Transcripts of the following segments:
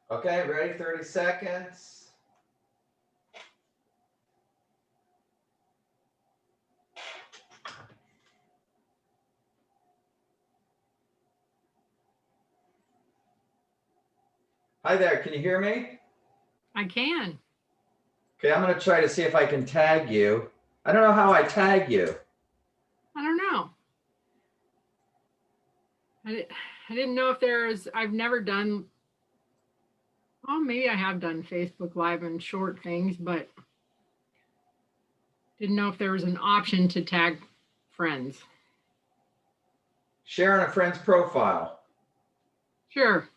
Okay, ready? 30 seconds. Hi there, can you hear me? I can. Okay, I'm going to try to see if I can tag you. I don't know how I tag you. I don't know. I didn't know if there's, I've never done, well, maybe I have done Facebook Live and short things, but didn't know if there was an option to tag friends. Share on a friend's profile. Sure.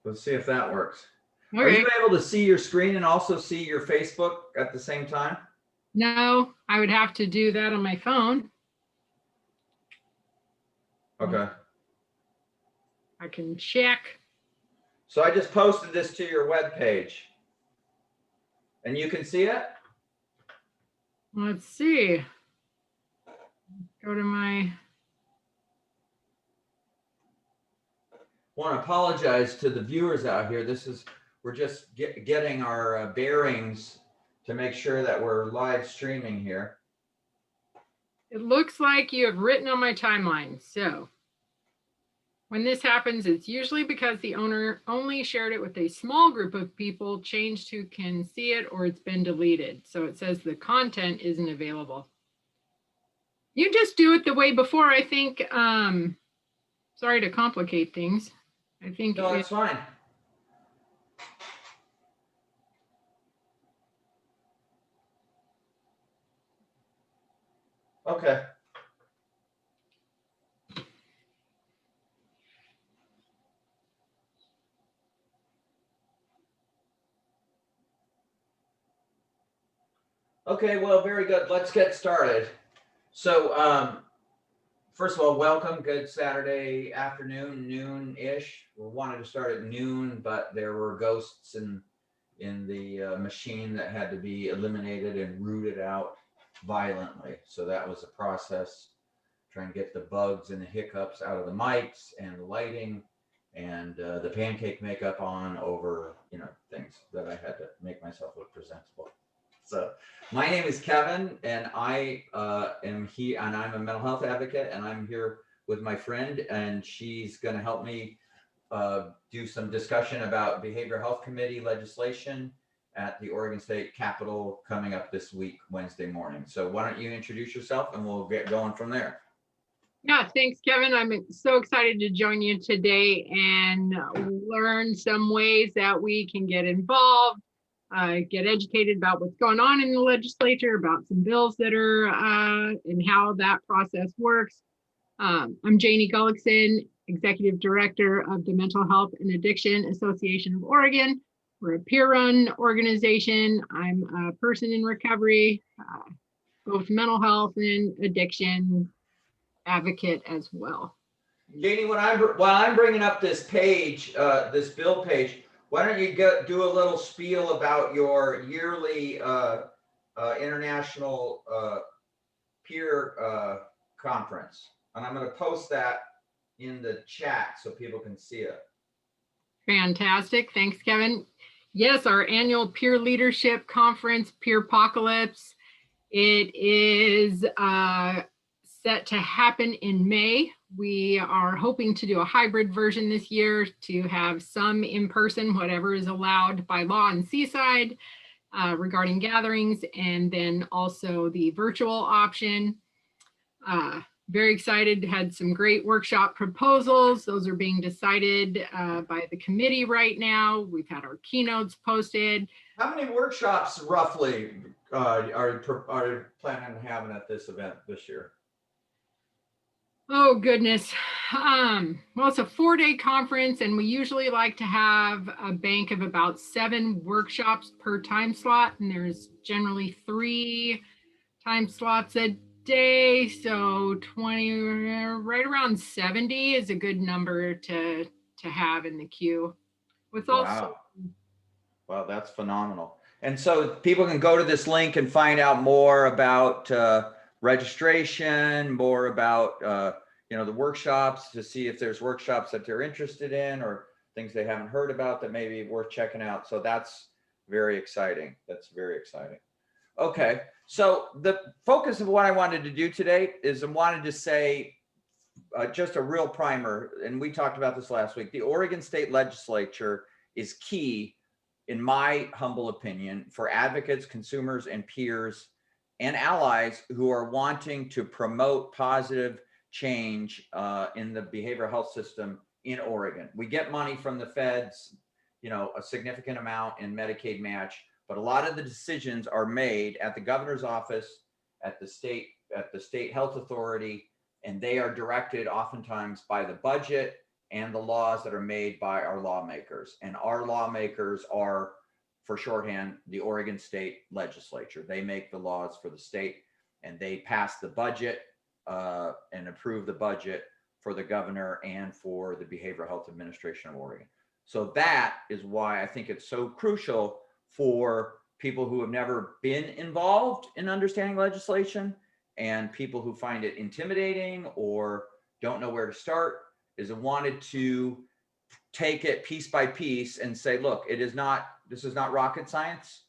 Let's see if that works. Okay. Are you able to see your screen and also see your Facebook at the same time? No, I would have to do that on my phone. Okay. I can check. So I just posted this to your webpage. And you can see it? Let's see. Go to my. Want to apologize to the viewers out here. We're just getting our bearings to make sure that we're live streaming here. It looks like you have written on my timeline. So when this happens, it's usually because the owner only shared it with a small group of people, changed who can see it, or it's been deleted. So it says the content isn't available. You just do it the way before, I think. Sorry to complicate things. I think no, that's fine. Okay. Okay, well, very good. Let's get started. So, first of all, welcome. Good Saturday afternoon, noon-ish. We wanted to start at noon, but there were ghosts in the machine that had to be eliminated and rooted out violently. So that was a process, trying to get the bugs and the hiccups out of the mics and the lighting and the pancake makeup on over, things that I had to make myself look presentable. So my name is Kevin, and I'm a mental health advocate, and I'm here with my friend, and she's going to help me do some discussion about behavioral health committee legislation at the Oregon State Capitol coming up this week, Wednesday morning. So why don't you introduce yourself and we'll get going from there. Yeah, thanks, Kevin. I'm so excited to join you today and learn some ways that we can get involved, get educated about what's going on in the legislature, about some bills that are and how that process works. I'm Janie Gullickson, Executive Director of the Mental Health and Addiction Association of Oregon. We're a peer-run organization. I'm a person in recovery, both mental health and addiction advocate as well. Janie, while I'm bringing up this page, this bill page, why don't you do a little spiel about your yearly international peer conference? And I'm going to post that in the chat so people can see it. Fantastic. Thanks, Kevin. Yes, our annual peer leadership conference, Pierpocalypse. It is set to happen in May. We are hoping to do a hybrid version this year to have some in person, whatever is allowed by law in Seaside regarding gatherings, and then also the virtual option. Very excited, had some great workshop proposals. Those are being decided by the committee right now. We've had our keynotes posted. How many workshops roughly are planning on having at this event this year? Oh, goodness. Well, it's a 4-day conference, and we usually like to have a bank of about 7 workshops per time slot. And there's generally 3 time slots a day. So 20, right around 70 is a good number to have in the queue. With also, wow, that's phenomenal. And so people can go to this link and find out more about registration, more about the workshops, to see if there's workshops that they're interested in, or things they haven't heard about that may be worth checking out. So that's very exciting. That's very exciting. Okay, so the focus of what I wanted to do today is I wanted to say just a real primer, and we talked about this last week. The Oregon State Legislature is key, in my humble opinion, for advocates, consumers, and peers and allies who are wanting to promote positive change in the behavioral health system in Oregon. We get money from the feds, you know, a significant amount in Medicaid match, but a lot of the decisions are made at the governor's office, at the state health authority, and they are directed oftentimes by the budget and the laws that are made by our lawmakers. And our lawmakers are, for shorthand, the Oregon State Legislature. They make the laws for the state, and they pass the budget and approve the budget for the governor and for the Behavioral Health Administration of Oregon. So that is why I think it's so crucial for people who have never been involved in understanding legislation and people who find it intimidating or don't know where to start, is wanted to take it piece by piece and say, look, this is not rocket science.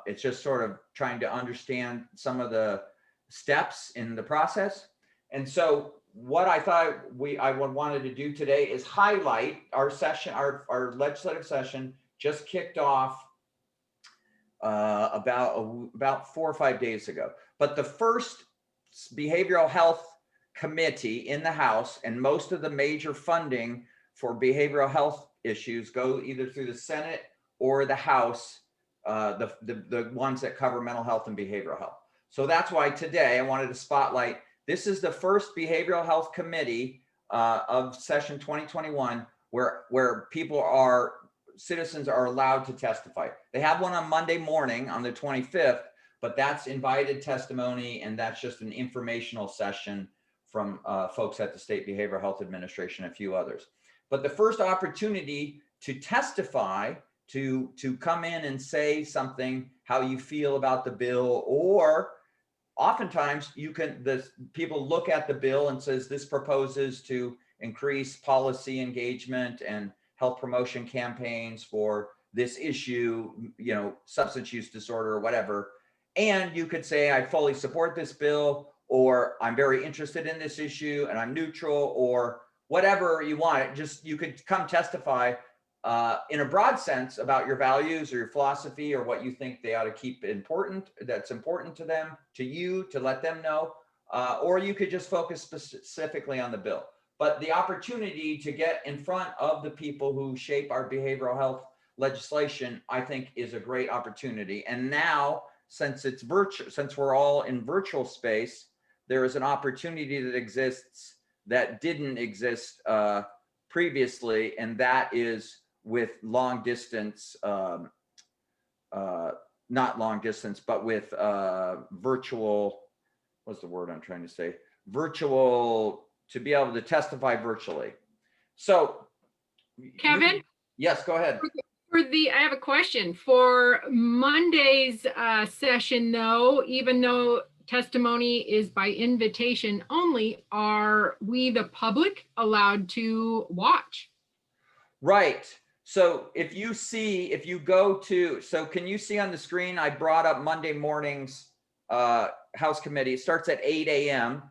It's just sort of trying to understand some of the steps in the process. And so what I thought I wanted to do today is highlight our session, our legislative session just kicked off about 4 or 5 days ago. But the first behavioral health committee in the House, and most of the major funding for behavioral health issues go either through the Senate or the House, the ones that cover mental health and behavioral health. So that's why today I wanted to spotlight, this is the first behavioral health committee of session 2021 where citizens are allowed to testify. They have one on Monday morning on the 25th, but that's invited testimony, and that's just an informational session from folks at the State Behavioral Health Administration and a few others. But the first opportunity to testify, to come in and say something, how you feel about the bill, or oftentimes people look at the bill and says this proposes to increase policy engagement and health promotion campaigns for this issue, you know, substance use disorder or whatever. And you could say, I fully support this bill, or I'm very interested in this issue and I'm neutral, or whatever you want. Just, you could come testify in a broad sense about your values or your philosophy or what you think they ought to keep important, that's important to them, to you, to let them know, or you could just focus specifically on the bill. But the opportunity to get in front of the people who shape our behavioral health legislation, I think, is a great opportunity. And now, since it's virtual, since we're all in virtual space, there is an opportunity that exists that didn't exist previously, and that is with long distance, not long distance, but with virtual, what's the word I'm trying to say? Virtual, to be able to testify virtually. So, Kevin? Yes, go ahead. I have a question. For Monday's session, though, even though testimony is by invitation only, are we, the public, allowed to watch? Right. So if you go to, so can you see on the screen, I brought up Monday morning's House committee. It starts at 8 a.m.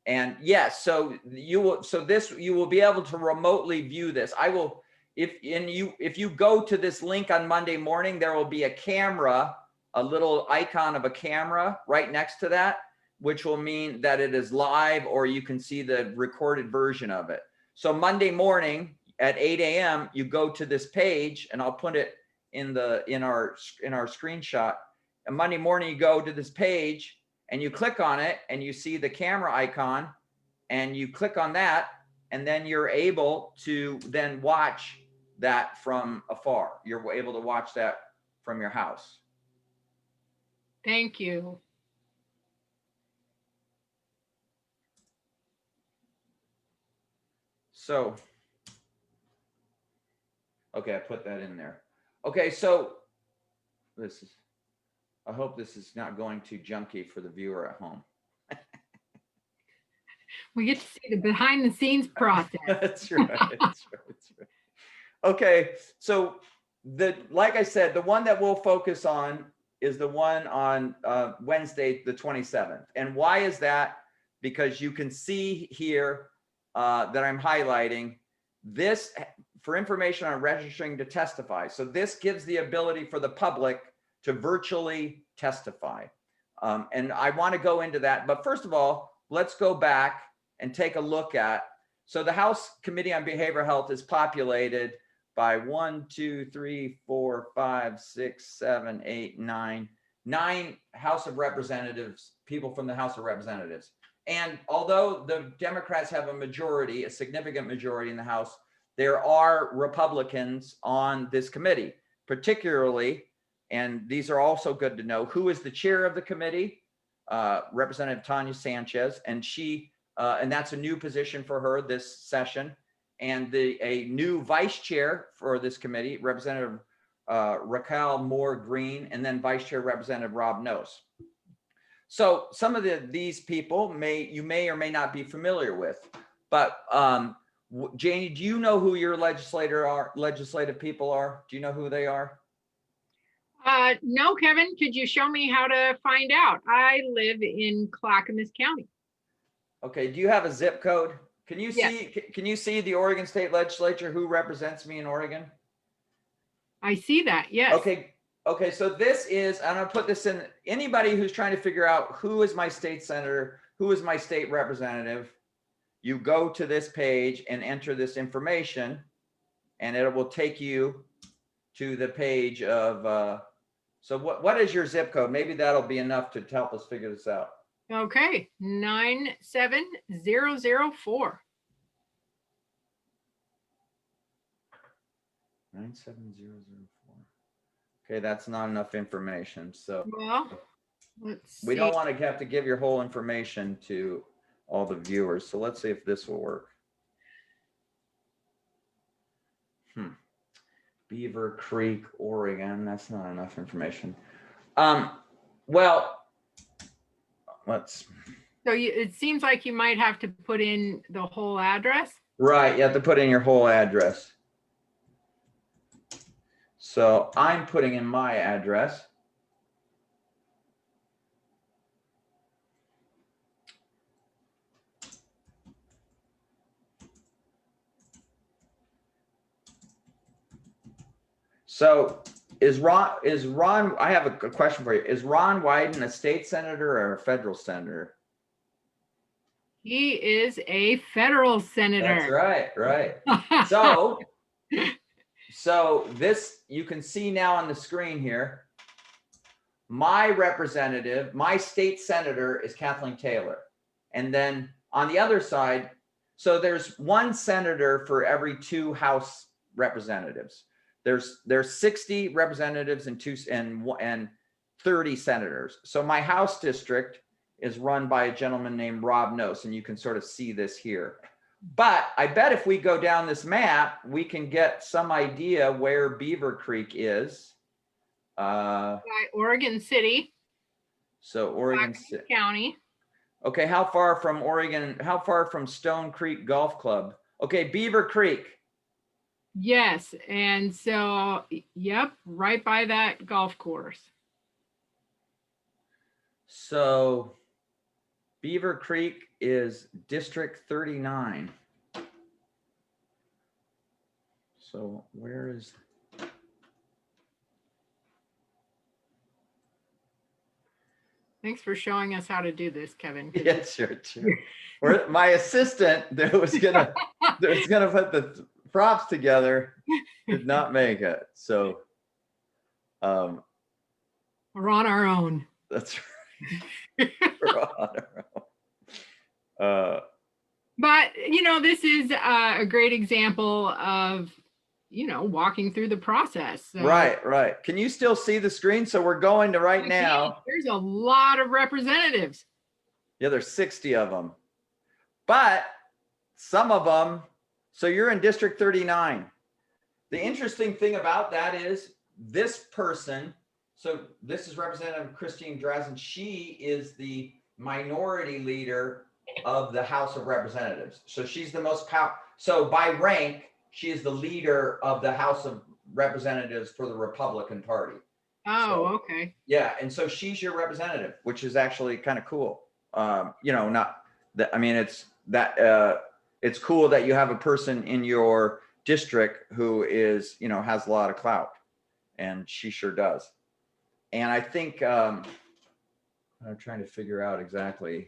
And yes, so you will be able to remotely view this. I will, if you go to this link on Monday morning, there will be a camera, a little icon of a camera right next to that, which will mean that it is live, or you can see the recorded version of it. So Monday morning at 8 a.m., you go to this page, and I'll put it in our screenshot. And Monday morning, you go to this page and you click on it, and you see the camera icon, and you click on that, and then you're able to then watch that from afar. You're able to watch that from your house. Thank you. So, okay, I put that in there. Okay, so I hope this is not going too junky for the viewer at home. We get to see the behind the scenes process. That's right. That's right. Okay, so like I said, the one that we'll focus on is the one on Wednesday, the 27th. And why is that? Because you can see here that I'm highlighting this for information on registering to testify. So this gives the ability for the public to virtually testify. And I want to go into that. But first of all, let's go back and take a look at. So the House Committee on Behavioral Health is populated by 1, 2, 3, 4, 5, 6, 7, 8, 9 House of Representatives, people from the House of Representatives. And although the Democrats have a majority, a significant majority in the House, there are Republicans on this committee, particularly, and these are also good to know, who is the chair of the committee? Representative Tanya Sanchez, and and that's a new position for her this session. And a new vice chair for this committee, Representative Raquel Moore Green, and then Vice Chair Representative Rob Nose. So some of these people you may or may not be familiar with, but Janie, do you know who your legislative people are? Do you know who they are? No, Kevin, could you show me how to find out? I live in Clackamas County. Okay, do you have a zip code? Can you Yes. see the Oregon State Legislature, who represents me in Oregon? I see that, yes. Okay, so this is, I'm gonna put this in, anybody who's trying to figure out who is my state senator, who is my state representative, you go to this page and enter this information, and it will take you to the page of, so what is your zip code? Maybe that'll be enough to help us figure this out. Okay, 97004. 97004. Okay, that's not enough information. So well, let's see. We don't want to have to give your whole information to all the viewers. So let's see if this will work. Beaver Creek, Oregon. That's not enough information. Well, let's. So it seems like you might have to put in the whole address. Right, you have to put in your whole address. So I'm putting in my address. So is Ron, I have a question for you. Is Ron Wyden a state senator or a federal senator? He is a federal senator. That's right. So this, you can see now on the screen here, my representative, my state senator is Kathleen Taylor. And then on the other side, so there's one senator for every 2 House representatives. There's 60 representatives and 30 senators. So my House district is run by a gentleman named Rob Nose, and you can sort of see this here. But I bet if we go down this map, we can get some idea where Beaver Creek is. Oregon City. So Oregon City County. Okay, how far from Oregon? How far from Stone Creek Golf Club? Okay, Beaver Creek. Yes, and so, yep, right by that golf course. So Beaver Creek is District 39. So where is? Thanks for showing us how to do this, Kevin. Yes, sure. My assistant that was gonna put the props together did not make it. So we're on our own. That's right. We're on our own. But this is a great example of walking through the process. So, right. Can you still see the screen? So we're going to right now. There's a lot of representatives. Yeah, there's 60 of them. But some of them, so you're in District 39. The interesting thing about that is this person, so this is Representative Christine Drazen. She is the minority leader of the House of Representatives. So she's the most powerful. So by rank, she is the leader of the House of Representatives for the Republican Party. Oh, okay. Yeah, and so she's your representative, which is actually kind of cool. Not that, I mean, it's cool that you have a person in your district who is, has a lot of clout, and she sure does. And I think I'm trying to figure out exactly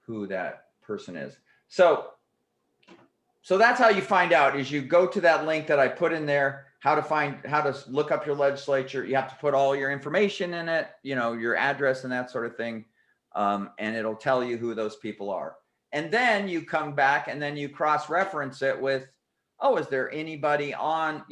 who that person is. So that's how you find out, is you go to that link that I put in there, how to look up your legislature. You have to put all your information in it, your address and that sort of thing. And it'll tell you who those people are. And then you come back and then you cross-reference it with, oh, is there anybody on,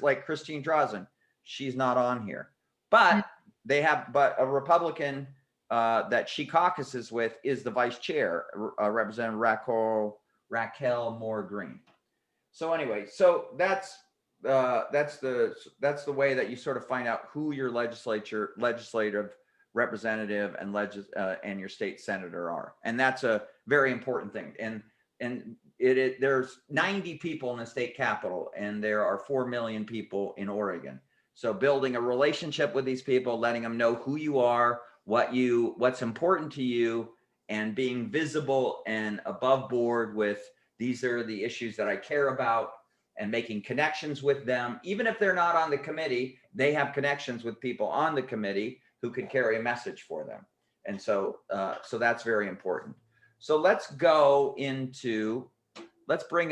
like Christine Drazen? She's not on here. But but a Republican that she caucuses with is the vice chair, Representative Raquel Moore Green. So anyway, so that's the way that you sort of find out who your legislative representative and your state senator are, and that's a very important thing. And there's 90 people in the state capitol, and there are 4 million people in Oregon. So building a relationship with these people, letting them know who you are, what's important to you, and being visible and above board with, these are the issues that I care about, and making connections with them. Even if they're not on the committee, they have connections with people on the committee who could carry a message for them. And so that's very important. So let's bring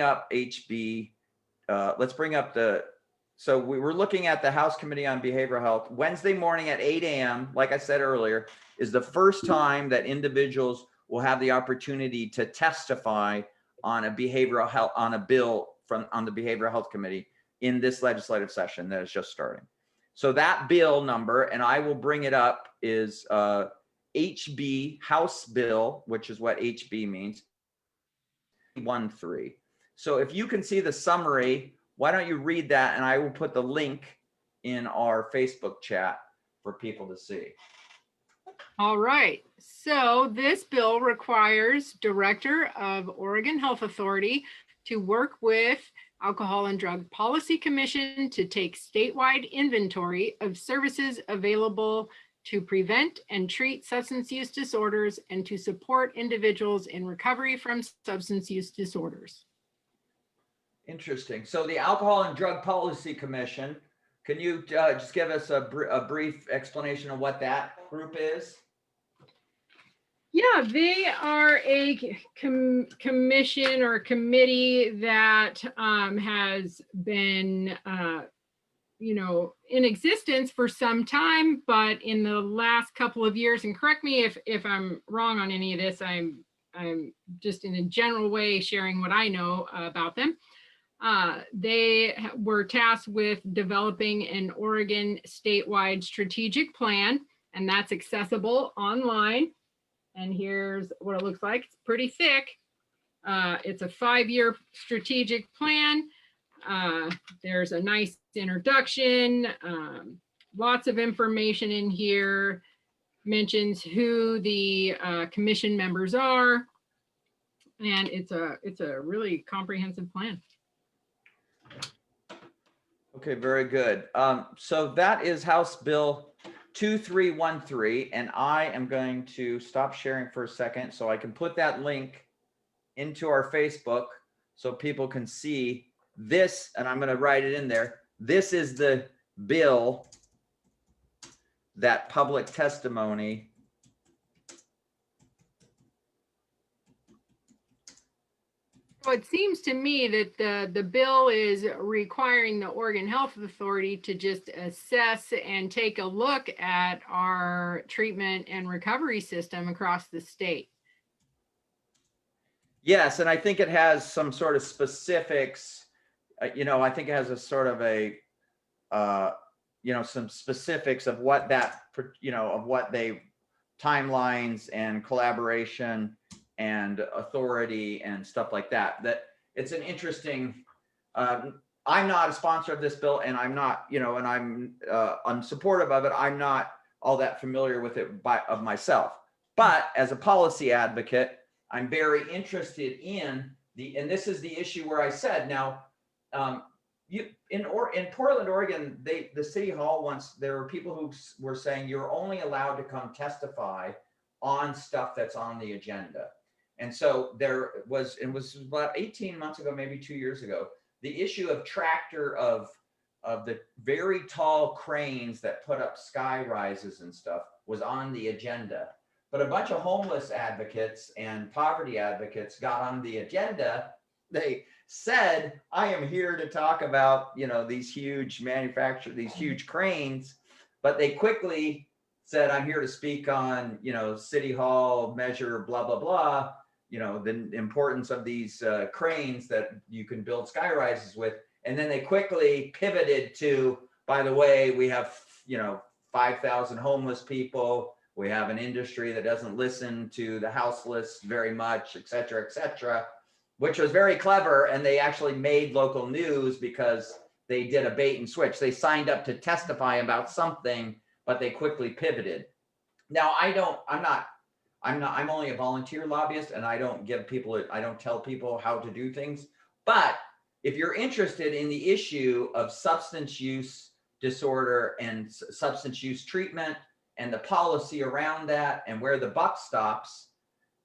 up HB. So we were looking at the House Committee on Behavioral Health. Wednesday morning at 8 a.m., like I said earlier, is the first time that individuals will have the opportunity to testify on a bill on the Behavioral Health Committee in this legislative session that is just starting. So that bill number, and I will bring it up, is HB House Bill, which is what HB means, 13. So if you can see the summary, why don't you read that, and I will put the link in our Facebook chat for people to see. All right. So this bill requires Director of Oregon Health Authority to work with Alcohol and Drug Policy Commission to take statewide inventory of services available to prevent and treat substance use disorders and to support individuals in recovery from substance use disorders. Interesting. So the Alcohol and Drug Policy Commission, can you just give us a brief explanation of what that group is? Yeah, they are a commission or committee that has been, in existence for some time, but in the last couple of years, and correct me if I'm wrong on any of this, I'm just in a general way sharing what I know about them. They were tasked with developing an Oregon statewide strategic plan, and that's accessible online. And here's what it looks like. It's pretty thick. It's a 5-year strategic plan. There's a nice introduction, lots of information in here, mentions who the commission members are, and it's a really comprehensive plan. Okay, very good. So that is House Bill 2313, and I am going to stop sharing for a second so I can put that link into our Facebook so people can see this, and I'm going to write it in there. This is the bill that public testimony So it seems to me that the bill is requiring the Oregon Health Authority to just assess and take a look at our treatment and recovery system across the state. Yes, and I think it has some sort of specifics. I think it has a sort of a, some specifics of what that, of what they, timelines and collaboration and authority and stuff like that. That it's an interesting, I'm not a sponsor of this bill, and I'm not, and I'm supportive of it. I'm not all that familiar with it of myself, but as a policy advocate, I'm very interested in and this is the issue where I said, now, in Portland, Oregon, the city hall once, there were people who were saying you're only allowed to come testify on stuff that's on the agenda. And so it was about 18 months ago, maybe 2 years ago, the issue of the very tall cranes that put up sky rises and stuff was on the agenda. But a bunch of homeless advocates and poverty advocates got on the agenda. They said, I am here to talk about, these huge these huge cranes, but they quickly said, I'm here to speak on, City Hall measure, blah, blah, blah, the importance of these cranes that you can build sky rises with. And then they quickly pivoted to, by the way, we have, 5,000 homeless people. We have an industry that doesn't listen to the houseless very much, et cetera, which was very clever. And they actually made local news because they did a bait and switch. They signed up to testify about something, but they quickly pivoted. Now, I'm only a volunteer lobbyist, and I don't tell people how to do things. But if you're interested in the issue of substance use disorder and substance use treatment and the policy around that and where the buck stops,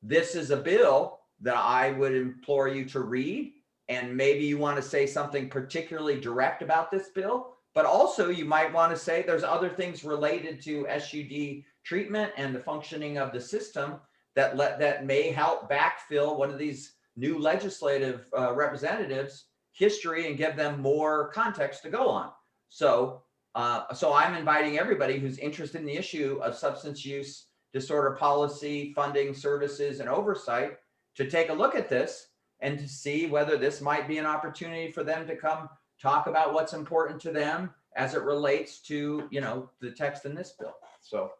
this is a bill that I would implore you to read. And maybe you want to say something particularly direct about this bill, but also you might want to say there's other things related to SUD treatment and the functioning of the system that may help backfill one of these new legislative representatives' history and give them more context to go on. So I'm inviting everybody who's interested in the issue of substance use disorder policy, funding, services, and oversight to take a look at this and to see whether this might be an opportunity for them to come talk about what's important to them as it relates to, the text in this bill. So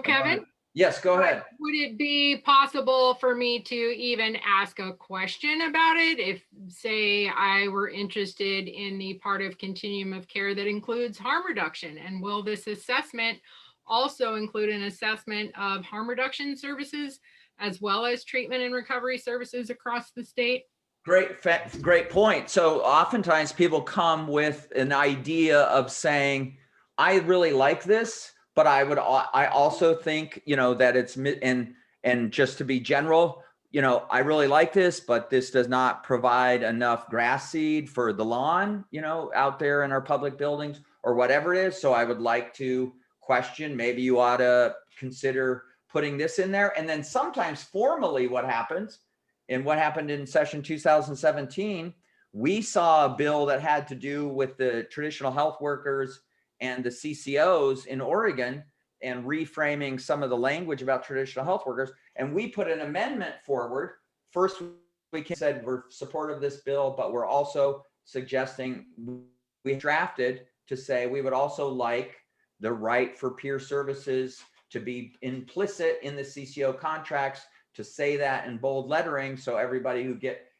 Kevin? Yes, go ahead. Would it be possible for me to even ask a question about it if, say, I were interested in the part of continuum of care that includes harm reduction? And will this assessment also include an assessment of harm reduction services as well as treatment and recovery services across the state? Great point. So oftentimes people come with an idea of saying, I really like this, but I also think, that it's, and just to be general, I really like this, but this does not provide enough grass seed for the lawn, out there in our public buildings or whatever it is. So I would like to question, maybe you ought to consider putting this in there. And then sometimes formally what happened in session 2017, we saw a bill that had to do with the traditional health workers and the CCOs in Oregon and reframing some of the language about traditional health workers. And we put an amendment forward. First, we said we're supportive of this bill, but we're also suggesting we drafted to say we would also like the right for peer services to be implicit in the CCO contracts, to say that in bold lettering. So everybody who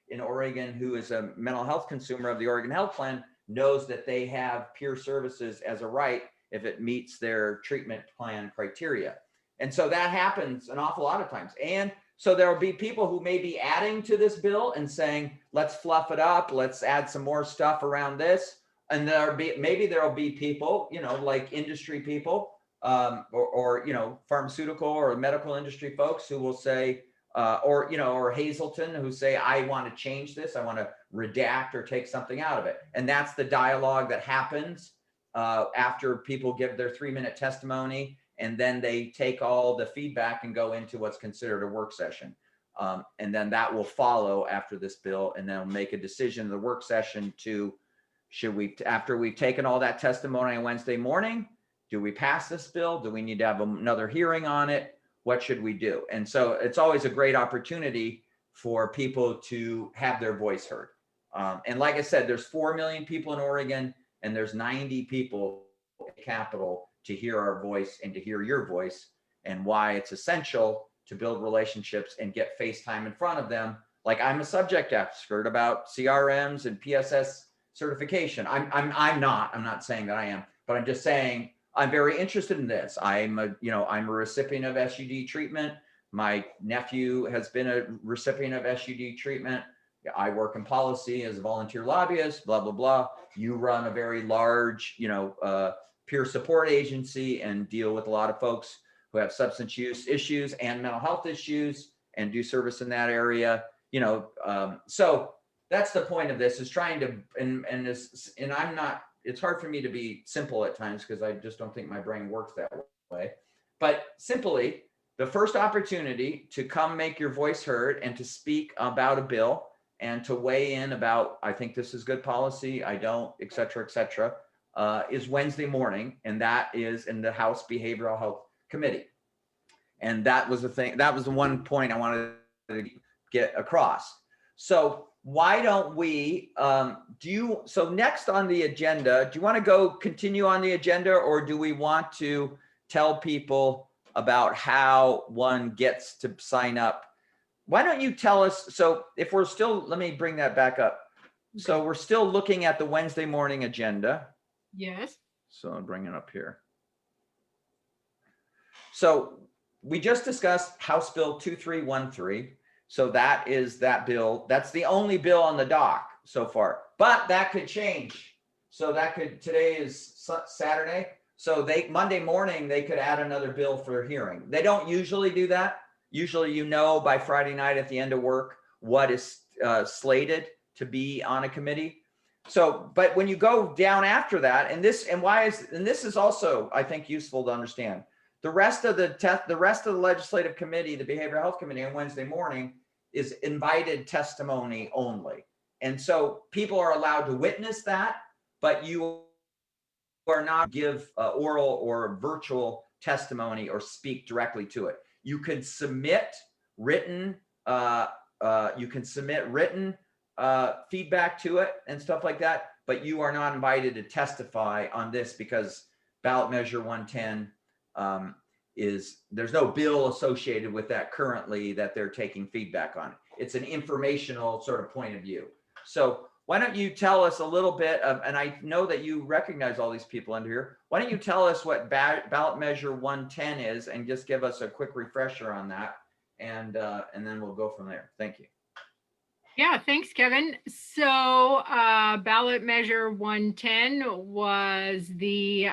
in Oregon who is a mental health consumer of the Oregon Health Plan knows that they have peer services as a right if it meets their treatment plan criteria. And so that happens an awful lot of times. And so there will be people who may be adding to this bill and saying, let's fluff it up, let's add some more stuff around this. And maybe there'll be people, like industry people or pharmaceutical or medical industry folks who will say, or Hazelton who say, I want to change this. I want to redact or take something out of it. And that's the dialogue that happens after people give their 3-minute testimony. And then they take all the feedback and go into what's considered a work session. And then that will follow after this bill. And then we'll make a decision in the work session to, after we've taken all that testimony on Wednesday morning, do we pass this bill? Do we need to have another hearing on it? What should we do? And so it's always a great opportunity for people to have their voice heard. And like I said, there's 4 million people in Oregon, and there's 90 people in the Capitol to hear our voice and to hear your voice, and why it's essential to build relationships and get face time in front of them. Like, I'm a subject expert about CRMs and PSS certification. I'm not saying that I am, but I'm just saying I'm very interested in this. I'm a recipient of SUD treatment. My nephew has been a recipient of SUD treatment. I work in policy as a volunteer lobbyist, blah, blah, blah. You run a very large, peer support agency and deal with a lot of folks who have substance use issues and mental health issues and do service in that area, so that's the point of this, is trying to, and I'm not, it's hard for me to be simple at times because I just don't think my brain works that way. But simply, the first opportunity to come make your voice heard and to speak about a bill and to weigh in about, I think this is good policy, I don't, et cetera, is Wednesday morning. And that is in the House Behavioral Health Committee. And that was the thing, that was the one point I wanted to get across. So why don't we, so next on the agenda, do you want to continue on the agenda, or do we want to tell people about how one gets to sign up? Why don't you tell us, so if we're still, let me bring that back up. Okay. So we're still looking at the Wednesday morning agenda. Yes. So I'll bring it up here. So we just discussed House Bill 2313. So that is that bill. That's the only bill on the dock so far, but that could change. So that could, today is Saturday. So Monday morning, they could add another bill for hearing. They don't usually do that. Usually, by Friday night at the end of work, what is slated to be on a committee. So, but when you go down after that, and this is also, I think, useful to understand. The rest of the legislative committee, the Behavioral Health Committee, on Wednesday morning is invited testimony only. And so people are allowed to witness that, but you are not give oral or virtual testimony or speak directly to it. You can submit written, feedback to it and stuff like that, but you are not invited to testify on this because Ballot Measure 110 there's no bill associated with that currently that they're taking feedback on. It's an informational sort of point of view. So why don't you tell us a little bit of, and I know that you recognize all these people under here. Why don't you tell us what Ballot Measure 110 is and just give us a quick refresher on that, and then we'll go from there. Thank you. Yeah, thanks, Kevin. So Ballot Measure 110 was the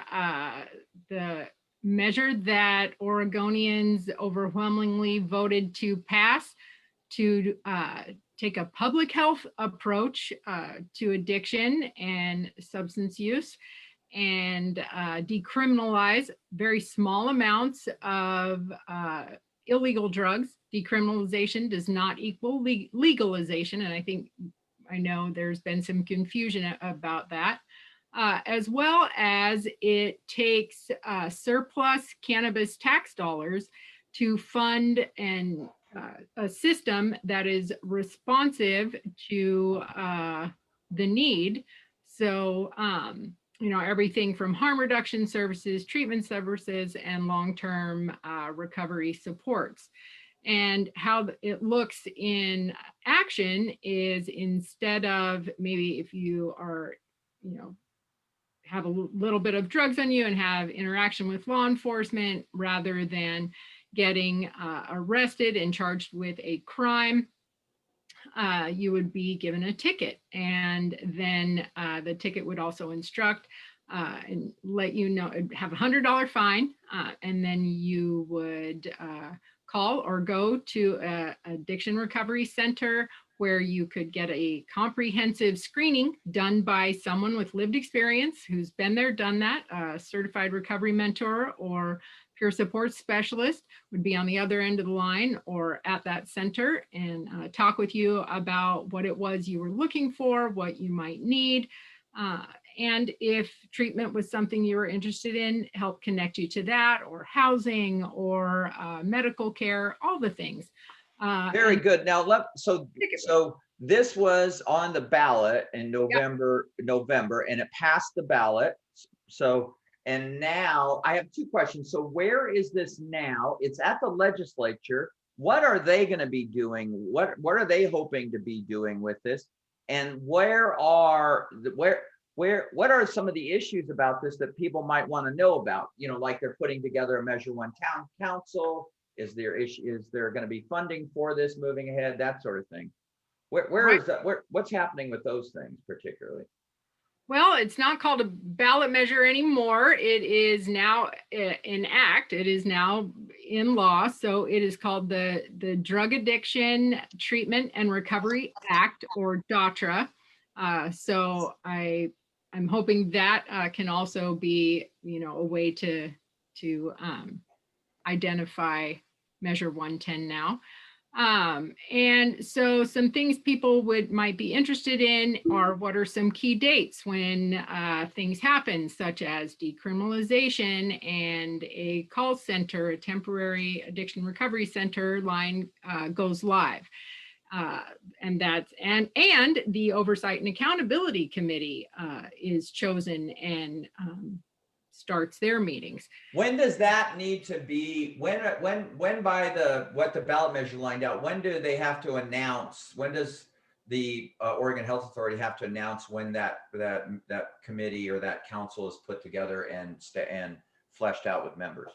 measure that Oregonians overwhelmingly voted to pass to take a public health approach to addiction and substance use, and decriminalize very small amounts of illegal drugs. Decriminalization does not equal legalization, and I know there's been some confusion about that. As well as it takes surplus cannabis tax dollars to fund a system that is responsive to the need. So, everything from harm reduction services, treatment services, and long-term recovery supports. And how it looks in action is, instead of maybe if you are, have a little bit of drugs on you and have interaction with law enforcement, rather than getting arrested and charged with a crime, you would be given a ticket. And then the ticket would also instruct and let you know, have a $100 fine, and then you would call or go to an addiction recovery center where you could get a comprehensive screening done by someone with lived experience who's been there, done that. A certified recovery mentor or peer support specialist would be on the other end of the line or at that center and talk with you about what it was you were looking for, what you might need. And if treatment was something you were interested in, help connect you to that, or housing, or medical care, all the things. Very good. Now, so this was on the ballot in November, and it passed the ballot. So, and now I have two questions. So where is this now? It's at the legislature. What are they going to be doing? What are they hoping to be doing with this? And what are some of the issues about this that people might want to know about? Like they're putting together a Measure 1 town council. Is there going to be funding for this moving ahead? That sort of thing. Where Right. is that? What's happening with those things particularly? Well, it's not called a ballot measure anymore. It is now an act. It is now in law. So it is called the Drug Addiction Treatment and Recovery Act, or DATRA. So I'm hoping that can also be, a way to identify Measure 110 now. And so some things people might be interested in are, what are some key dates when things happen, such as decriminalization and a call center, a temporary addiction recovery center line goes live. And the Oversight and Accountability Committee is chosen and starts their meetings. When does that need to be, when by what the ballot measure lined out, when do they have to announce, when does the Oregon Health Authority have to announce when that committee or that council is put together and fleshed out with members?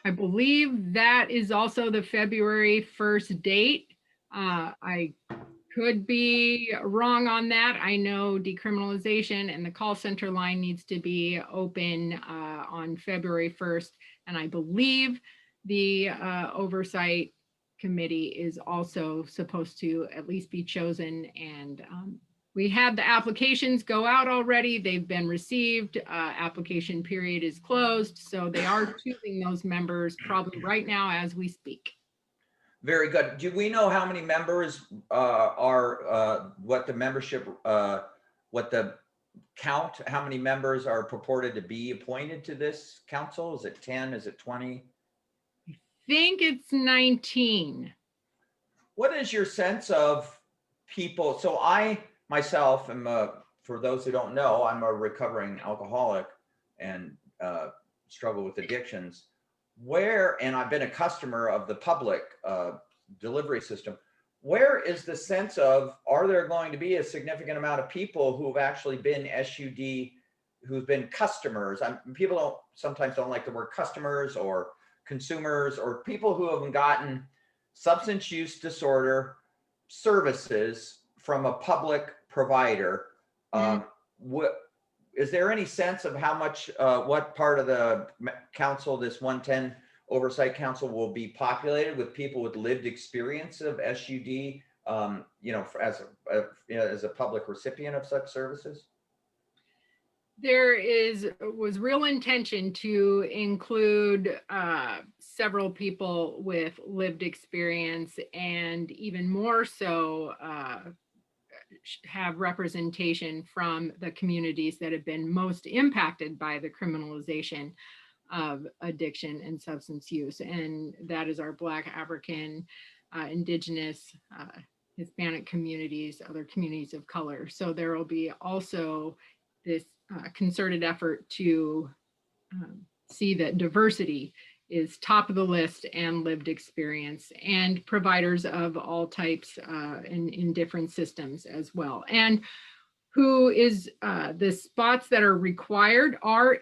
I believe that is also the February 1st date. I could be wrong on that. I know decriminalization and the call center line needs to be open on February 1st. And I believe the Oversight Committee is also supposed to at least be chosen. And we had the applications go out already. They've been received. Application period is closed. So they are choosing those members probably right now as we speak. Very good. Do we know how many members are, what the membership, what the count, how many members are purported to be appointed to this council? Is it 10? Is it 20? I think it's 19. What is your sense of people? So I myself am, for those who don't know, I'm a recovering alcoholic and struggle with addictions. And I've been a customer of the public delivery system. Where is the sense of, are there going to be a significant amount of people who have actually been SUD, who've been customers? People sometimes don't like the word customers or consumers, or people who have gotten substance use disorder services from a public provider. Is there any sense of how much, what part of the council, this 110 Oversight Council, will be populated with people with lived experience of SUD, as a public recipient of such services? There was real intention to include several people with lived experience, and even more so have representation from the communities that have been most impacted by the criminalization of addiction and substance use. And that is our Black, African, Indigenous, Hispanic communities, other communities of color. So there will be also this concerted effort to see that diversity is top of the list, and lived experience, and providers of all types in different systems as well. And who is the spots that are required are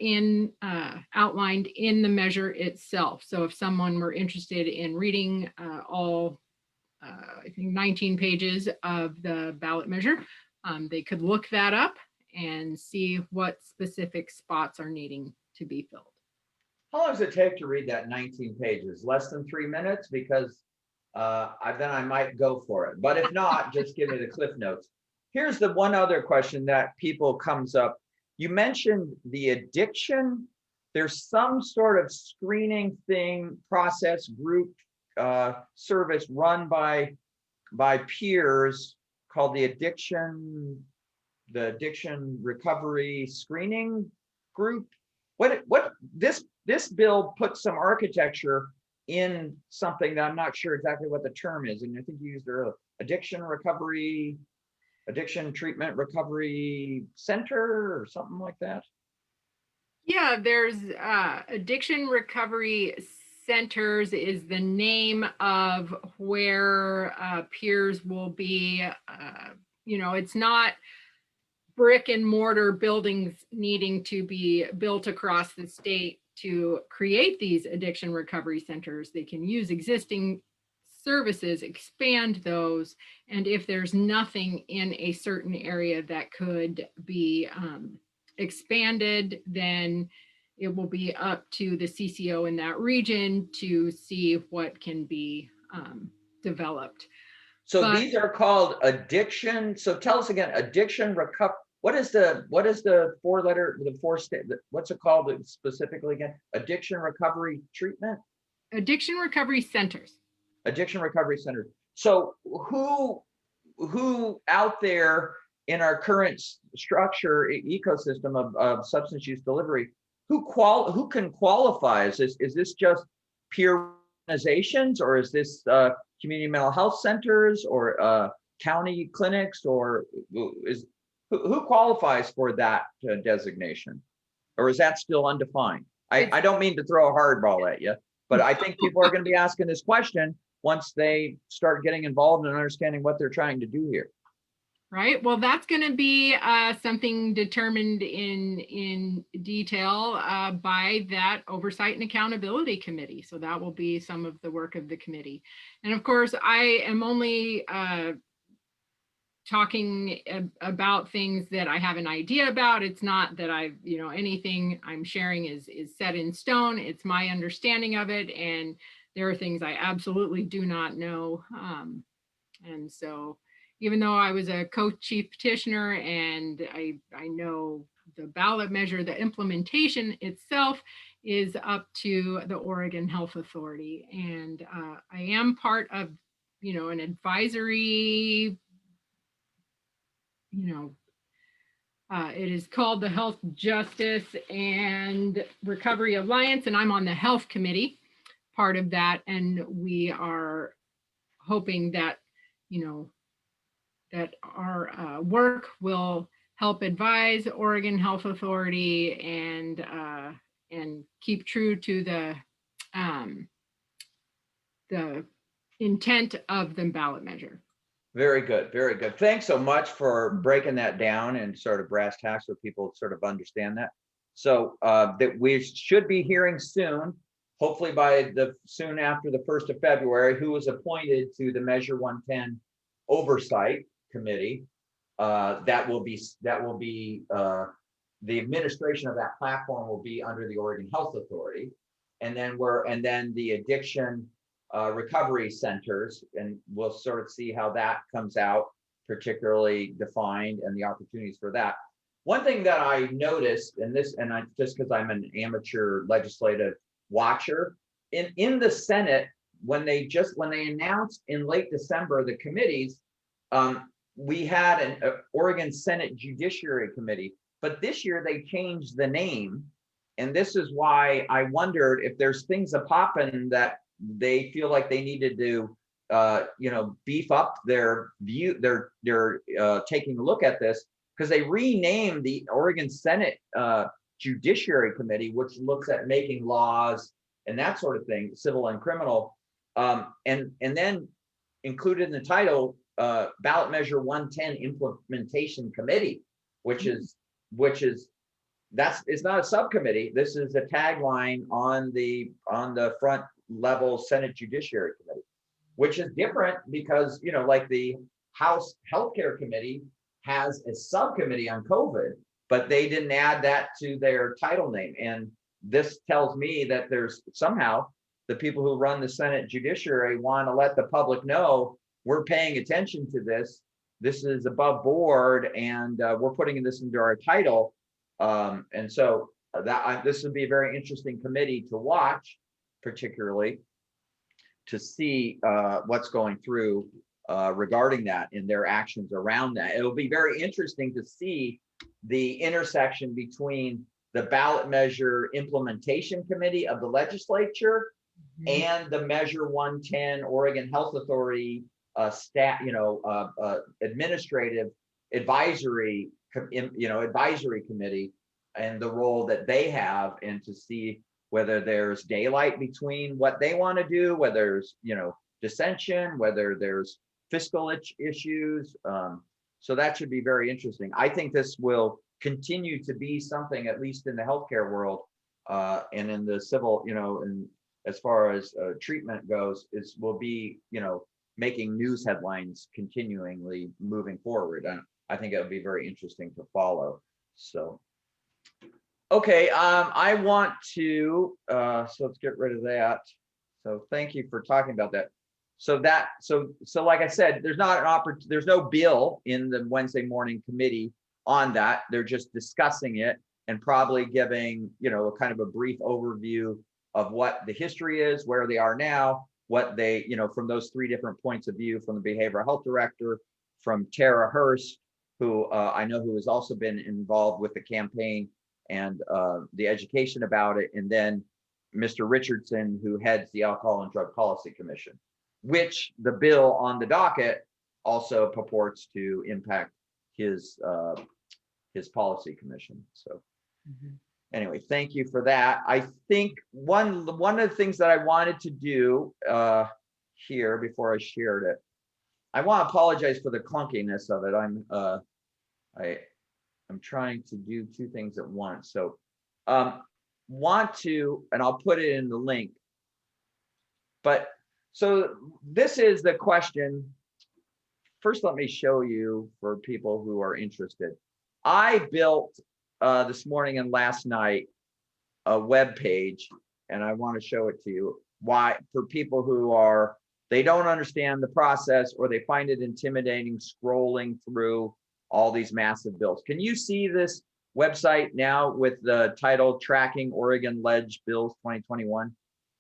outlined in the measure itself. So if someone were interested in reading all, I think 19 pages of the ballot measure, they could look that up and see what specific spots are needing to be filled. How long does it take to read that 19 pages? Less than 3 minutes? Because then I might go for it. But if not, just give me the cliff notes. Here's the one other question that people comes up. You mentioned the addiction. There's some sort of screening thing, process, group service run by peers called the addiction recovery screening group. What this bill puts some architecture in something that I'm not sure exactly what the term is, and I think you used earlier, addiction treatment recovery center or something like that. Yeah, there's addiction recovery centers is the name of where peers will be. It's not brick and mortar buildings needing to be built across the state to create these addiction recovery centers. They can use existing services, expand those. And if there's nothing in a certain area that could be expanded, then it will be up to the CCO in that region to see what can be developed. So But these are called addiction. So tell us again, addiction recovery. What is the what's it called specifically again? Addiction recovery treatment? addiction recovery centers. Addiction recovery centers. So who out there in our current structure ecosystem of substance use delivery, who can qualify? Is this just peer organizations, or is this community mental health centers, or county clinics, or who qualifies for that designation, or is that still undefined? I don't mean to throw a hardball at you, but I think people are going to be asking this question once they start getting involved and understanding what they're trying to do here. Right. Well, that's going to be something determined in detail by that Oversight and Accountability Committee. So that will be some of the work of the committee. And of course, I am only talking about things that I have an idea about. It's not that anything I'm sharing is set in stone. It's my understanding of it. And there are things I absolutely do not know. And so even though I was a co-chief petitioner and I know the ballot measure, the implementation itself is up to the Oregon Health Authority. And I am part of, an advisory, it is called the Health Justice and Recovery Alliance, and I'm on the Health Committee, part of that. And we are hoping that, that our work will help advise Oregon Health Authority and keep true to the intent of the ballot measure. Very good, very good. Thanks so much for breaking that down and sort of brass tacks so people sort of understand that. So that we should be hearing soon, hopefully soon after the 1st of February, who was appointed to the Measure 110 Oversight Committee. That will be the administration of that platform will be under the Oregon Health Authority, and then the addiction recovery centers, and we'll sort of see how that comes out, particularly defined and the opportunities for that. One thing that I noticed, just because I'm an amateur legislative watcher, in the Senate, when they announced in late December the committees, we had an Oregon Senate Judiciary Committee, but this year they changed the name, and this is why I wondered if there's things that pop in that they feel like they needed to beef up their view. They're taking a look at this because they renamed the Oregon Senate Judiciary Committee, which looks at making laws and that sort of thing, civil and criminal, and then included in the title Ballot Measure 110 Implementation Committee, which is it's not a subcommittee. This is a tagline on the front level Senate Judiciary Committee, which is different because like the House Healthcare Committee has a subcommittee on COVID, but they didn't add that to their title name. And this tells me that there's somehow the people who run the Senate Judiciary want to let the public know we're paying attention to this. This is above board, and we're putting this into our title. And so this would be a very interesting committee to watch, particularly to see what's going through regarding that and their actions around that. It'll be very interesting to see the intersection between the Ballot Measure Implementation Committee of the Legislature and the Measure 110 Oregon Health Authority administrative advisory committee, and the role that they have, and to see whether there's daylight between what they want to do, whether there's dissension, whether there's fiscal issues. So that should be very interesting. I think this will continue to be something, at least in the healthcare world and in the civil, as far as treatment goes, will be, making news headlines continually moving forward. And I think it would be very interesting to follow. So, okay, I want to, so let's get rid of that. So thank you for talking about that. So like I said, there's no bill in the Wednesday morning committee on that. They're just discussing it and probably giving, a kind of a brief overview of what the history is, where they are now, what they, from those three different points of view, from the behavioral health director, from Tara Hurst, who I know who has also been involved with the campaign and the education about it, and then Mr. Richardson, who heads the Alcohol and Drug Policy Commission, which the bill on the docket also purports to impact his policy commission. So anyway, thank you for that. I think one of the things that I wanted to do here before I shared it, I want to apologize for the clunkiness of it. I'm trying to do two things at once. So want to, and I'll put it in the link, but so this is the question. First, let me show you for people who are interested. I built this morning and last night a web page, and I want to show it to you. Why? For people who they don't understand the process, or they find it intimidating scrolling through all these massive bills. Can you see this website now with the title Tracking Oregon Ledge Bills 2021?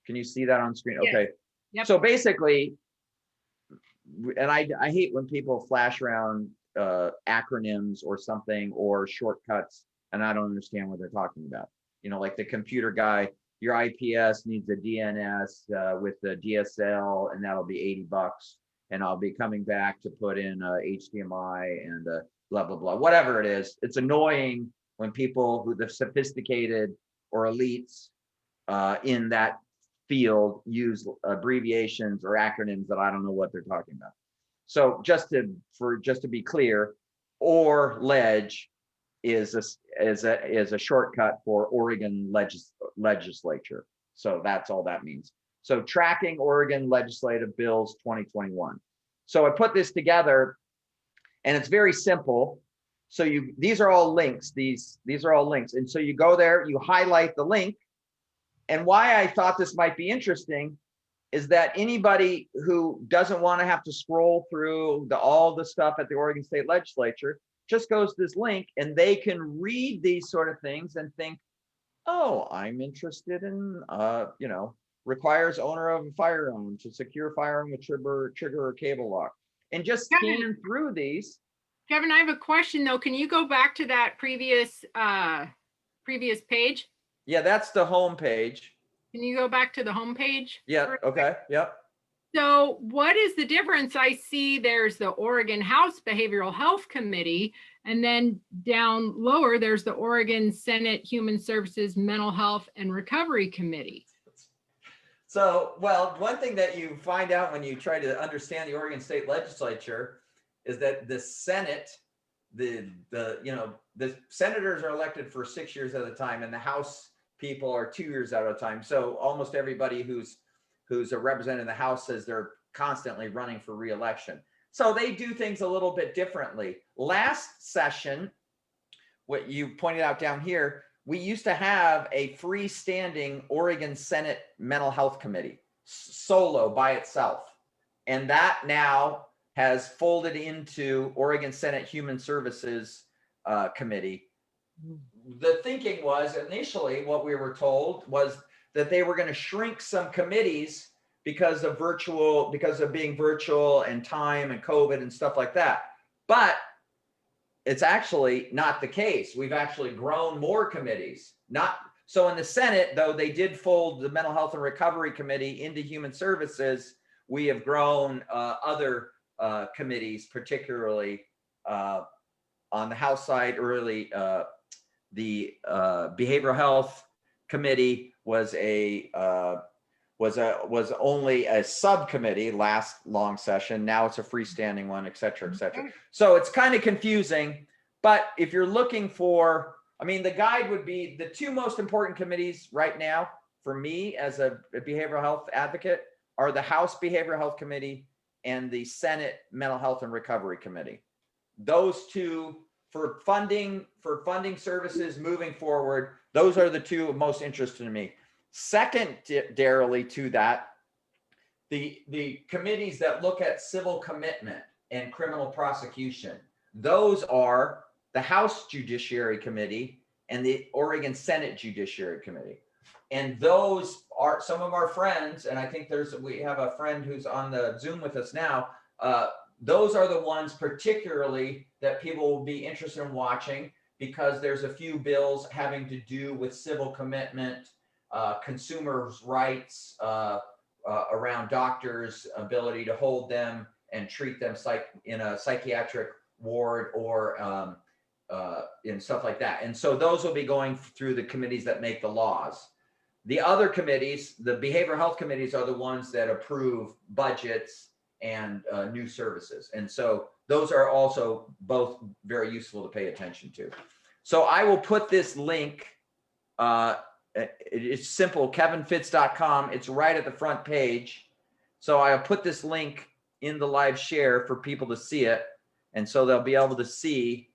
Can you see that on screen? Yes. Okay. Yep. So basically, and I hate when people flash around acronyms or something or shortcuts, and I don't understand what they're talking about. Like the computer guy, your IPS needs a DNS with the DSL, and that'll be $80, and I'll be coming back to put in HDMI and blah blah blah, whatever it is. It's annoying when people who the sophisticated or elites in that field use abbreviations or acronyms that I don't know what they're talking about. So just to be clear, ledge is a shortcut for Oregon legislature. So that's all that means. So Tracking Oregon Legislative Bills 2021. So I put this together, and it's very simple. So these are all links. These are all links. And so you go there, you highlight the link. And why I thought this might be interesting is that anybody who doesn't want to have to scroll through all the stuff at the Oregon State Legislature just goes to this link, and they can read these sort of things and think, oh, I'm interested in, requires owner of a firearm to secure firearm with trigger or cable lock, and just scan through these. Kevin, I have a question though. Can you go back to that previous page? Yeah, that's the home page. Can you go back to the home page? Yeah, okay, yep. So what is the difference? I see there's the Oregon House Behavioral Health Committee, and then down lower, there's the Oregon Senate Human Services Mental Health and Recovery Committee. So, well, one thing that you find out when you try to understand the Oregon State Legislature is that the Senate, the senators are elected for 6 years at a time, and the House people are 2 years at a time. So almost everybody who's a representative in the House says they're constantly running for re-election. So they do things a little bit differently. Last session, what you pointed out down here, we used to have a freestanding Oregon Senate Mental Health Committee, solo by itself. And that now has folded into Oregon Senate Human Services Committee. The thinking was initially, what we were told was that they were going to shrink some committees because of being virtual and time and COVID and stuff like that. But it's actually not the case. We've actually grown more committees. So in the Senate, though, they did fold the Mental Health and Recovery Committee into Human Services. We have grown other committees, particularly on the House side. Early, the Behavioral Health Committee was only a subcommittee last long session. Now it's a freestanding one, et cetera, et cetera. So it's kind of confusing, but if you're looking for, the guide would be the two most important committees right now for me as a behavioral health advocate are the House Behavioral Health Committee and the Senate Mental Health and Recovery Committee. Those two for funding services moving forward, those are the two of most interest to me. Secondarily to that, the committees that look at civil commitment and criminal prosecution, those are the House Judiciary Committee and the Oregon Senate Judiciary Committee. And those are some of our friends, and I think we have a friend who's on the Zoom with us now. Those are the ones particularly that people will be interested in watching, because there's a few bills having to do with civil commitment, consumers' rights, around doctors' ability to hold them and treat them in a psychiatric ward or in stuff like that. And so those will be going through the committees that make the laws. The other committees, the behavioral health committees, are the ones that approve budgets and new services. And so those are also both very useful to pay attention to. So I will put this link, it's simple, kevinfitz.com. It's right at the front page. So I'll put this link in the live share for people to see it. And so they'll be able to see,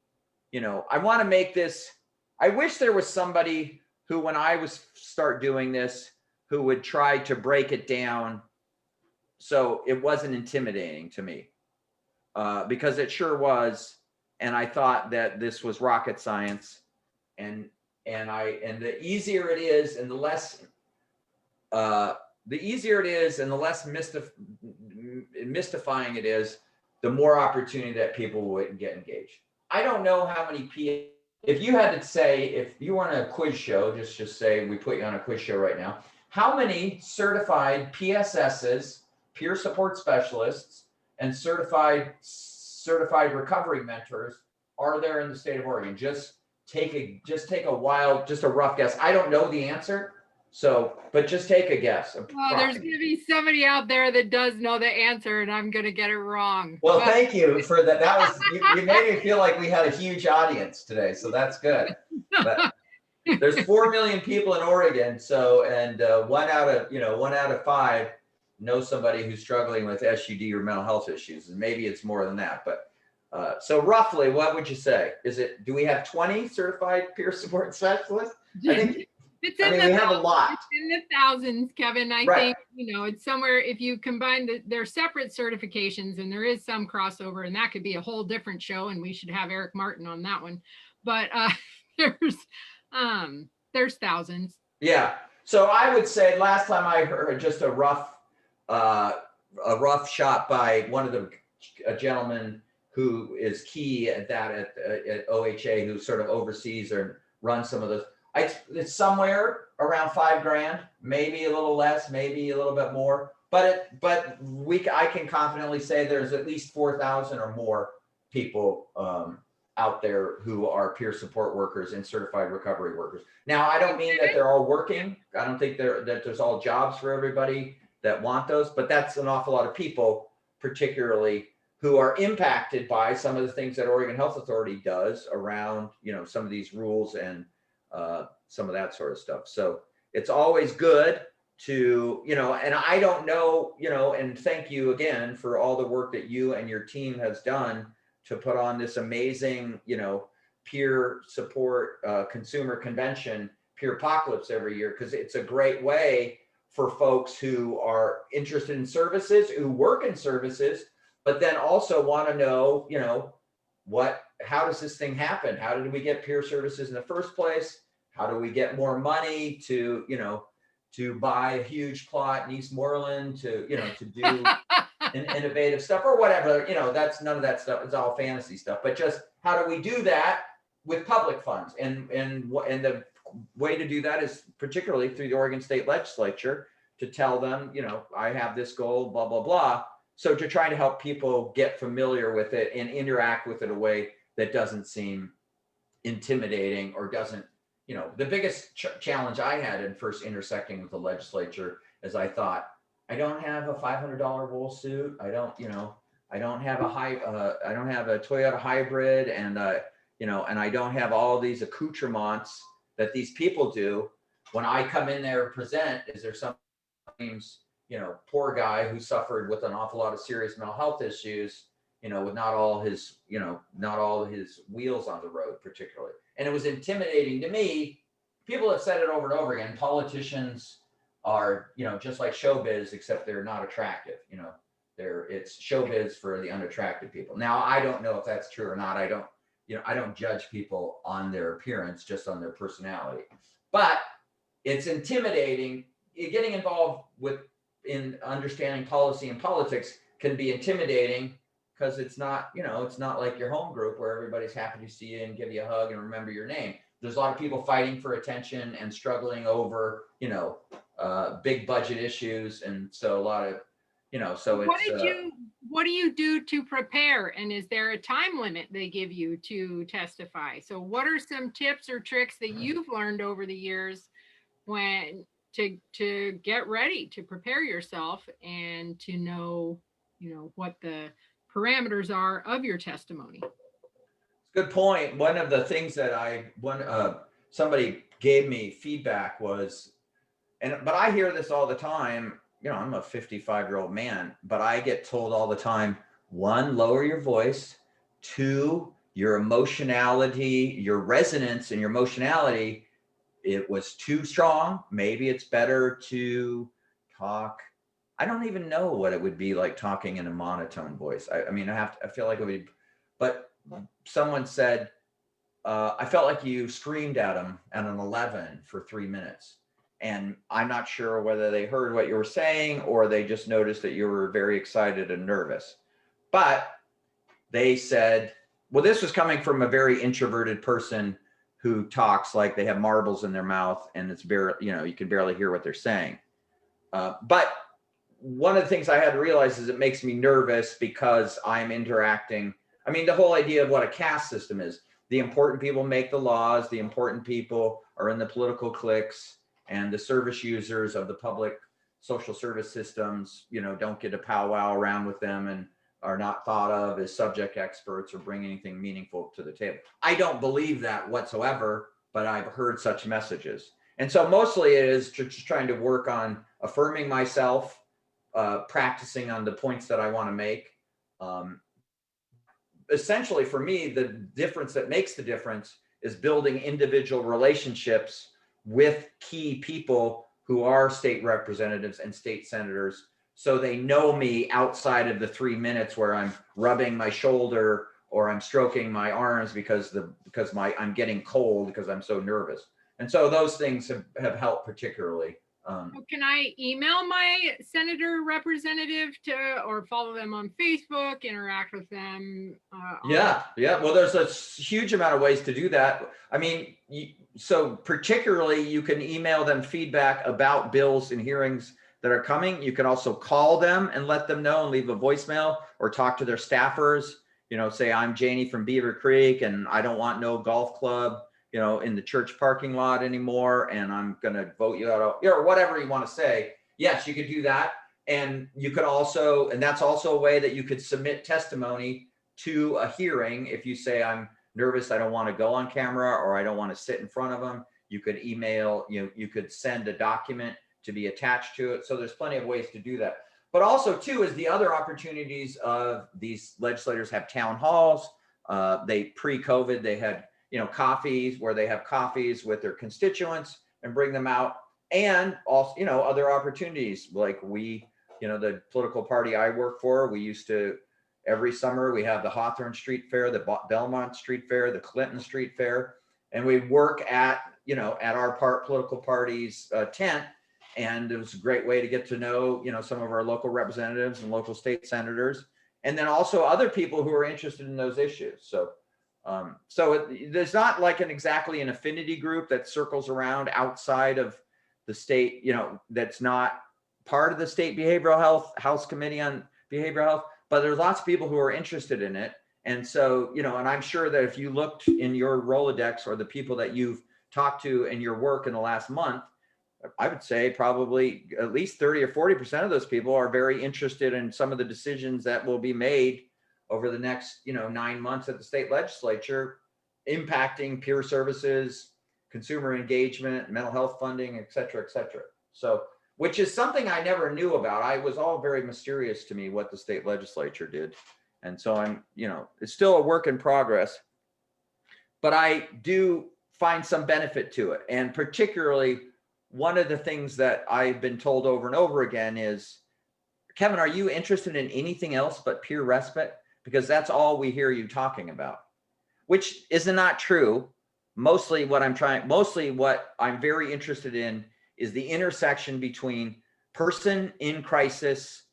I want to make this, I wish there was somebody who, when I start doing this, who would try to break it down so it wasn't intimidating to me, because it sure was. And I thought that this was rocket science, and the easier it is and the less mystifying it is, the more opportunity that people will get engaged. I don't know how many people, if you had to say, if you were on a quiz show, just say we put you on a quiz show right now, how many certified PSSs, peer support specialists, and certified recovery mentors are there in the state of Oregon? Just take a rough guess. I don't know the answer, but just take a guess. Well, there's going to be somebody out there that does know the answer, and I'm going to get it wrong. Well, thank you for that. That was, you made me feel like we had a huge audience today, so that's good. But there's 4 million people in Oregon, and one out of 5 know somebody who's struggling with SUD or mental health issues, and maybe it's more than that. But so roughly, what would you say? Do we have 20 certified peer support specialists? I think. We have a lot. It's in the thousands, Kevin. I think, it's somewhere, if you combine their separate certifications, and there is some crossover, and that could be a whole different show, and we should have Eric Martin on that one. But there's thousands. Yeah. So I would say last time I heard just a rough shot by one of a gentleman who is key at OHA, who sort of oversees or runs some of those. It's somewhere around $5,000, maybe a little less, maybe a little bit more. But I can confidently say there's at least 4,000 or more people out there who are peer support workers and certified recovery workers. Now, I don't mean that they're all working. I don't think that there's all jobs for everybody that want those, but that's an awful lot of people, particularly who are impacted by some of the things that Oregon Health Authority does around, some of these rules and some of that sort of stuff. So it's always good to, and I don't know, and thank you again for all the work that you and your team has done to put on this amazing, peer support consumer convention, Pierpocalypse, every year, because it's a great way for folks who are interested in services, who work in services, but then also want to know, how does this thing happen? How did we get peer services in the first place? How do we get more money to buy a huge plot in Eastmoreland, to do innovative stuff or whatever? That's none of that stuff. It's all fantasy stuff. But just how do we do that with public funds? And the way to do that is particularly through the Oregon State Legislature, to tell them, I have this goal, blah, blah, blah. So to try to help people get familiar with it and interact with it in a way that doesn't seem intimidating or doesn't, the biggest challenge I had in first intersecting with the legislature is I thought, I don't have a $500 wool suit. I don't have a Toyota hybrid, and and I don't have all these accoutrements that these people do. when I come in there present, is there some, poor guy who suffered with an awful lot of serious mental health issues, with not all his wheels on the road particularly. And it was intimidating to me. People have said it over and over again. Politicians are, just like showbiz, except they're not attractive. It's showbiz for the unattractive people. Now, I don't know if that's true or not. I don't judge people on their appearance, just on their personality. But it's intimidating. Getting involved in understanding policy and politics can be intimidating because it's not like your home group where everybody's happy to see you and give you a hug and remember your name. There's a lot of people fighting for attention and struggling over, big budget issues. And so a lot of, so it's. What do you do to prepare? And is there a time limit they give you to testify? So what are some tips or tricks that you've learned over the years when to get ready to prepare yourself and to know, what the parameters are of your testimony? Good point. One of the things that somebody gave me feedback was, but I hear this all the time. I'm a 55-year-old man, but I get told all the time, 1, lower your voice. 2, your emotionality, your resonance and your emotionality, it was too strong. Maybe it's better to talk. I don't even know what it would be like talking in a monotone voice. I feel like it would be, but someone said, I felt like you screamed at them at an 11 for 3 minutes. And I'm not sure whether they heard what you were saying or they just noticed that you were very excited and nervous. But they said, well, this was coming from a very introverted person who talks like they have marbles in their mouth and it's very, you can barely hear what they're saying. But one of the things I had to realize is it makes me nervous because I'm interacting. The whole idea of what a caste system is, the important people make the laws, the important people are in the political cliques, and the service users of the public social service systems, don't get to powwow around with them and are not thought of as subject experts or bring anything meaningful to the table. I don't believe that whatsoever, but I've heard such messages. And so mostly it is just trying to work on affirming myself, practicing on the points that I want to make. Essentially for me, the difference that makes the difference is building individual relationships with key people who are state representatives and state senators, so they know me outside of the 3 minutes where I'm rubbing my shoulder or I'm stroking my arms because I'm getting cold because I'm so nervous. And so those things have helped particularly. Can I email my senator representative or follow them on Facebook, interact with them? Yeah. Well, there's a huge amount of ways to do that. So particularly you can email them feedback about bills and hearings that are coming. You can also call them and let them know and leave a voicemail or talk to their staffers, say, I'm Janie from Beaver Creek and I don't want no golf club, in the church parking lot anymore. And I'm going to vote you out, or whatever you want to say. Yes, you could do that. And you could also, and that's also a way that you could submit testimony to a hearing. If you say, I'm nervous, I don't want to go on camera, or I don't want to sit in front of them, you could email, you could send a document to be attached to it. So there's plenty of ways to do that. But also too, is the other opportunities of these legislators have town halls. They pre-COVID, they had, coffees where they have coffees with their constituents and bring them out. And also, other opportunities like the political party I work for, we used to, every summer we have the Hawthorne Street Fair, the Belmont Street Fair, the Clinton Street Fair. And we work at our political party's tent. And it was a great way to get to know, some of our local representatives and local state senators, and then also other people who are interested in those issues. So there's not like exactly an affinity group that circles around outside of the state, that's not part of the state behavioral health House Committee on Behavioral Health, but there's lots of people who are interested in it. And so, and I'm sure that if you looked in your Rolodex or the people that you've talked to in your work in the last month, I would say probably at least 30 or 40% of those people are very interested in some of the decisions that will be made over the next, 9 months at the state legislature, impacting peer services, consumer engagement, mental health funding, et cetera, et cetera. So, which is something I never knew about. I was all very mysterious to me what the state legislature did. And so I'm, it's still a work in progress, but I do find some benefit to it. And particularly one of the things that I've been told over and over again is, Kevin, are you interested in anything else but peer respite? Because that's all we hear you talking about, which is not true. Mostly what I'm very interested in is the intersection between person in crisis,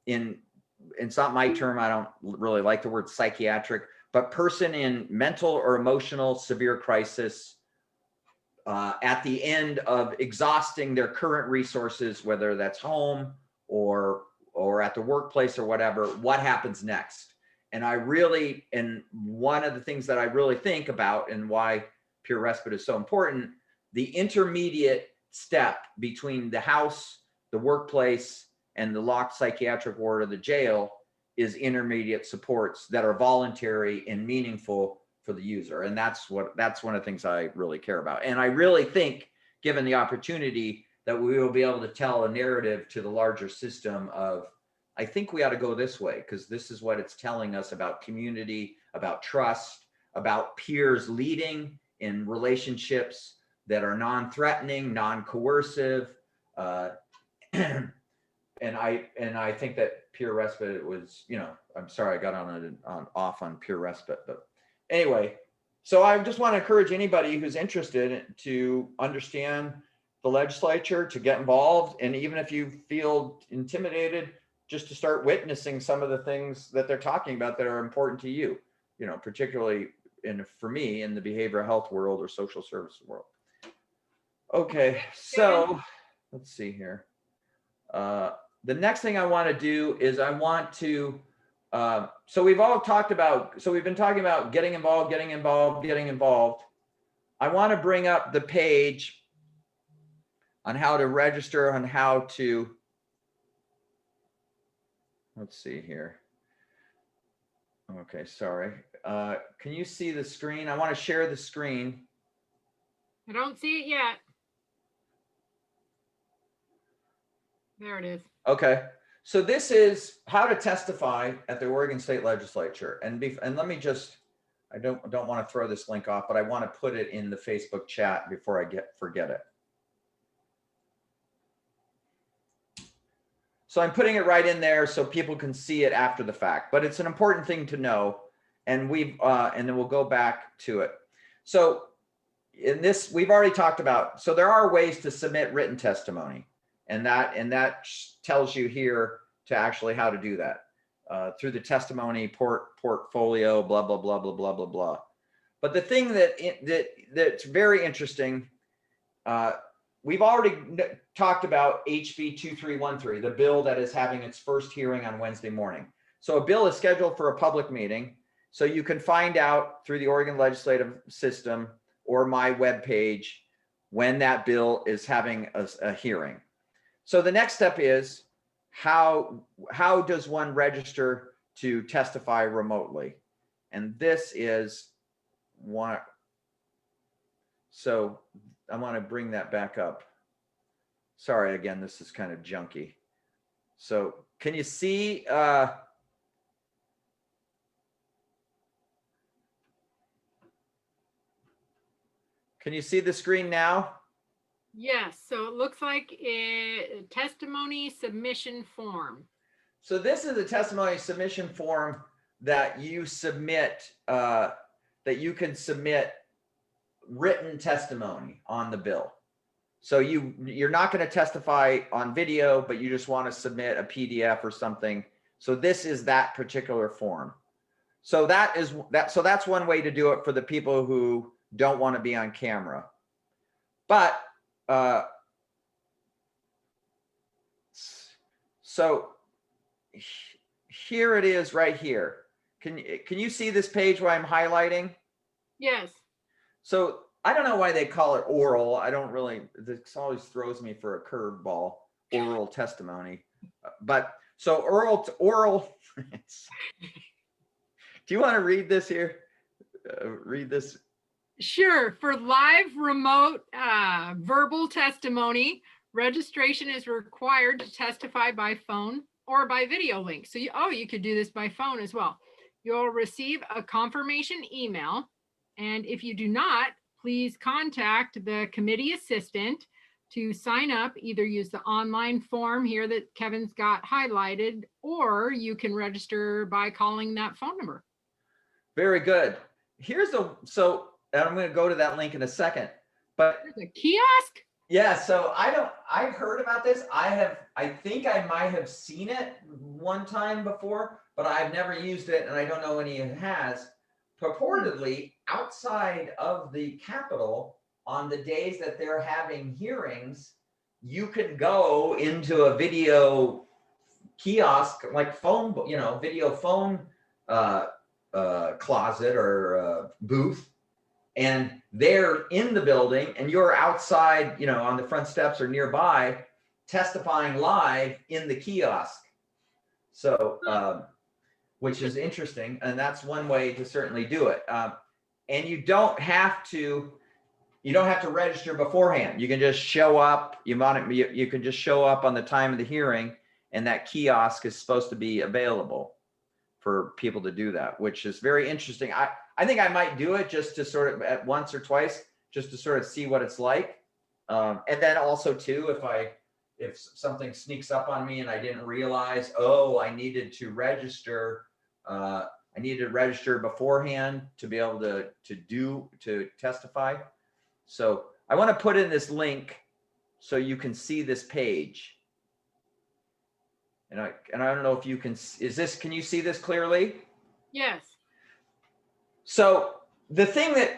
it's not my term, I don't really like the word psychiatric, but person in mental or emotional severe crisis, at the end of exhausting their current resources, whether that's home or at the workplace or whatever, what happens next? And one of the things that I really think about and why peer respite is so important, the intermediate step between the house, the workplace, and the locked psychiatric ward or the jail is intermediate supports that are voluntary and meaningful for the user. And that's one of the things I really care about. And I really think, given the opportunity, that we will be able to tell a narrative to the larger system of, I think we ought to go this way, because this is what it's telling us about community, about trust, about peers leading in relationships that are non-threatening, non-coercive. And I think that peer respite was, I'm sorry I got off on peer respite, but anyway, so I just want to encourage anybody who's interested to understand the legislature, to get involved. And even if you feel intimidated, just to start witnessing some of the things that they're talking about that are important to you, particularly for me in the behavioral health world or social services world. Okay, so let's see here. The next thing I want to do is I want to, so we've been talking about getting involved. I want to bring up the page on how to register, on how to, let's see here. Okay, sorry. Can you see the screen? I want to share the screen. I don't see it yet. There it is. Okay, so this is how to testify at the Oregon State Legislature. And let me just, I don't want to throw this link off, but I want to put it in the Facebook chat before I forget it. So I'm putting it right in there so people can see it after the fact, but it's an important thing to know. And and then we'll go back to it. So in this, we've already talked about, so there are ways to submit written testimony. And that tells you here to actually how to do that through the testimony portfolio, blah, blah, blah, blah, blah, blah, blah. But the thing that's very interesting, we've already talked about HB 2313, the bill that is having its first hearing on Wednesday morning. So a bill is scheduled for a public meeting. So you can find out through the Oregon legislative system or my webpage when that bill is having a hearing. So the next step is how does one register to testify remotely? And this is one. So I want to bring that back up. Sorry, again, this is kind of junky. So can you see? Can you see the screen now? Yes, so it looks like a testimony submission form. So this is a testimony submission form that you submit, that you can submit written testimony on the bill. So you're not going to testify on video, but you just want to submit a PDF or something. So this is that particular form. So that's one way to do it for the people who don't want to be on camera. But so here it is right here. Can you see this page where I'm highlighting? Yes. So I don't know why they call it oral. I don't really, this always throws me for a curveball, oral testimony. But so oral, do you want to read this here? Read this? Sure. For live remote verbal testimony, registration is required to testify by phone or by video link. So you could do this by phone as well. You'll receive a confirmation email. And if you do not, please contact the committee assistant to sign up. Either use the online form here that Kevin's got highlighted, or you can register by calling that phone number. Very good. And I'm going to go to that link in a second, but There's a kiosk? yeah, so I've heard about this. I think I might have seen it one time before, but I've never used it and I don't know any it has. Purportedly outside of the Capitol on the days that they're having hearings, you can go into a video kiosk, like phone, video phone closet or booth, and they're in the building and you're outside, on the front steps or nearby, testifying live in the kiosk. So, which is interesting. And that's one way to certainly do it. And you don't have to register beforehand. You can just show up. You can just show up on the time of the hearing, and that kiosk is supposed to be available for people to do that, which is very interesting. I think I might do it just to sort of at once or twice, just to sort of see what it's like. And then also too, if something sneaks up on me and I didn't realize, I needed to register beforehand to be able to testify. So I want to put in this link so you can see this page. And I don't know if you can, can you see this clearly? Yes. So the thing that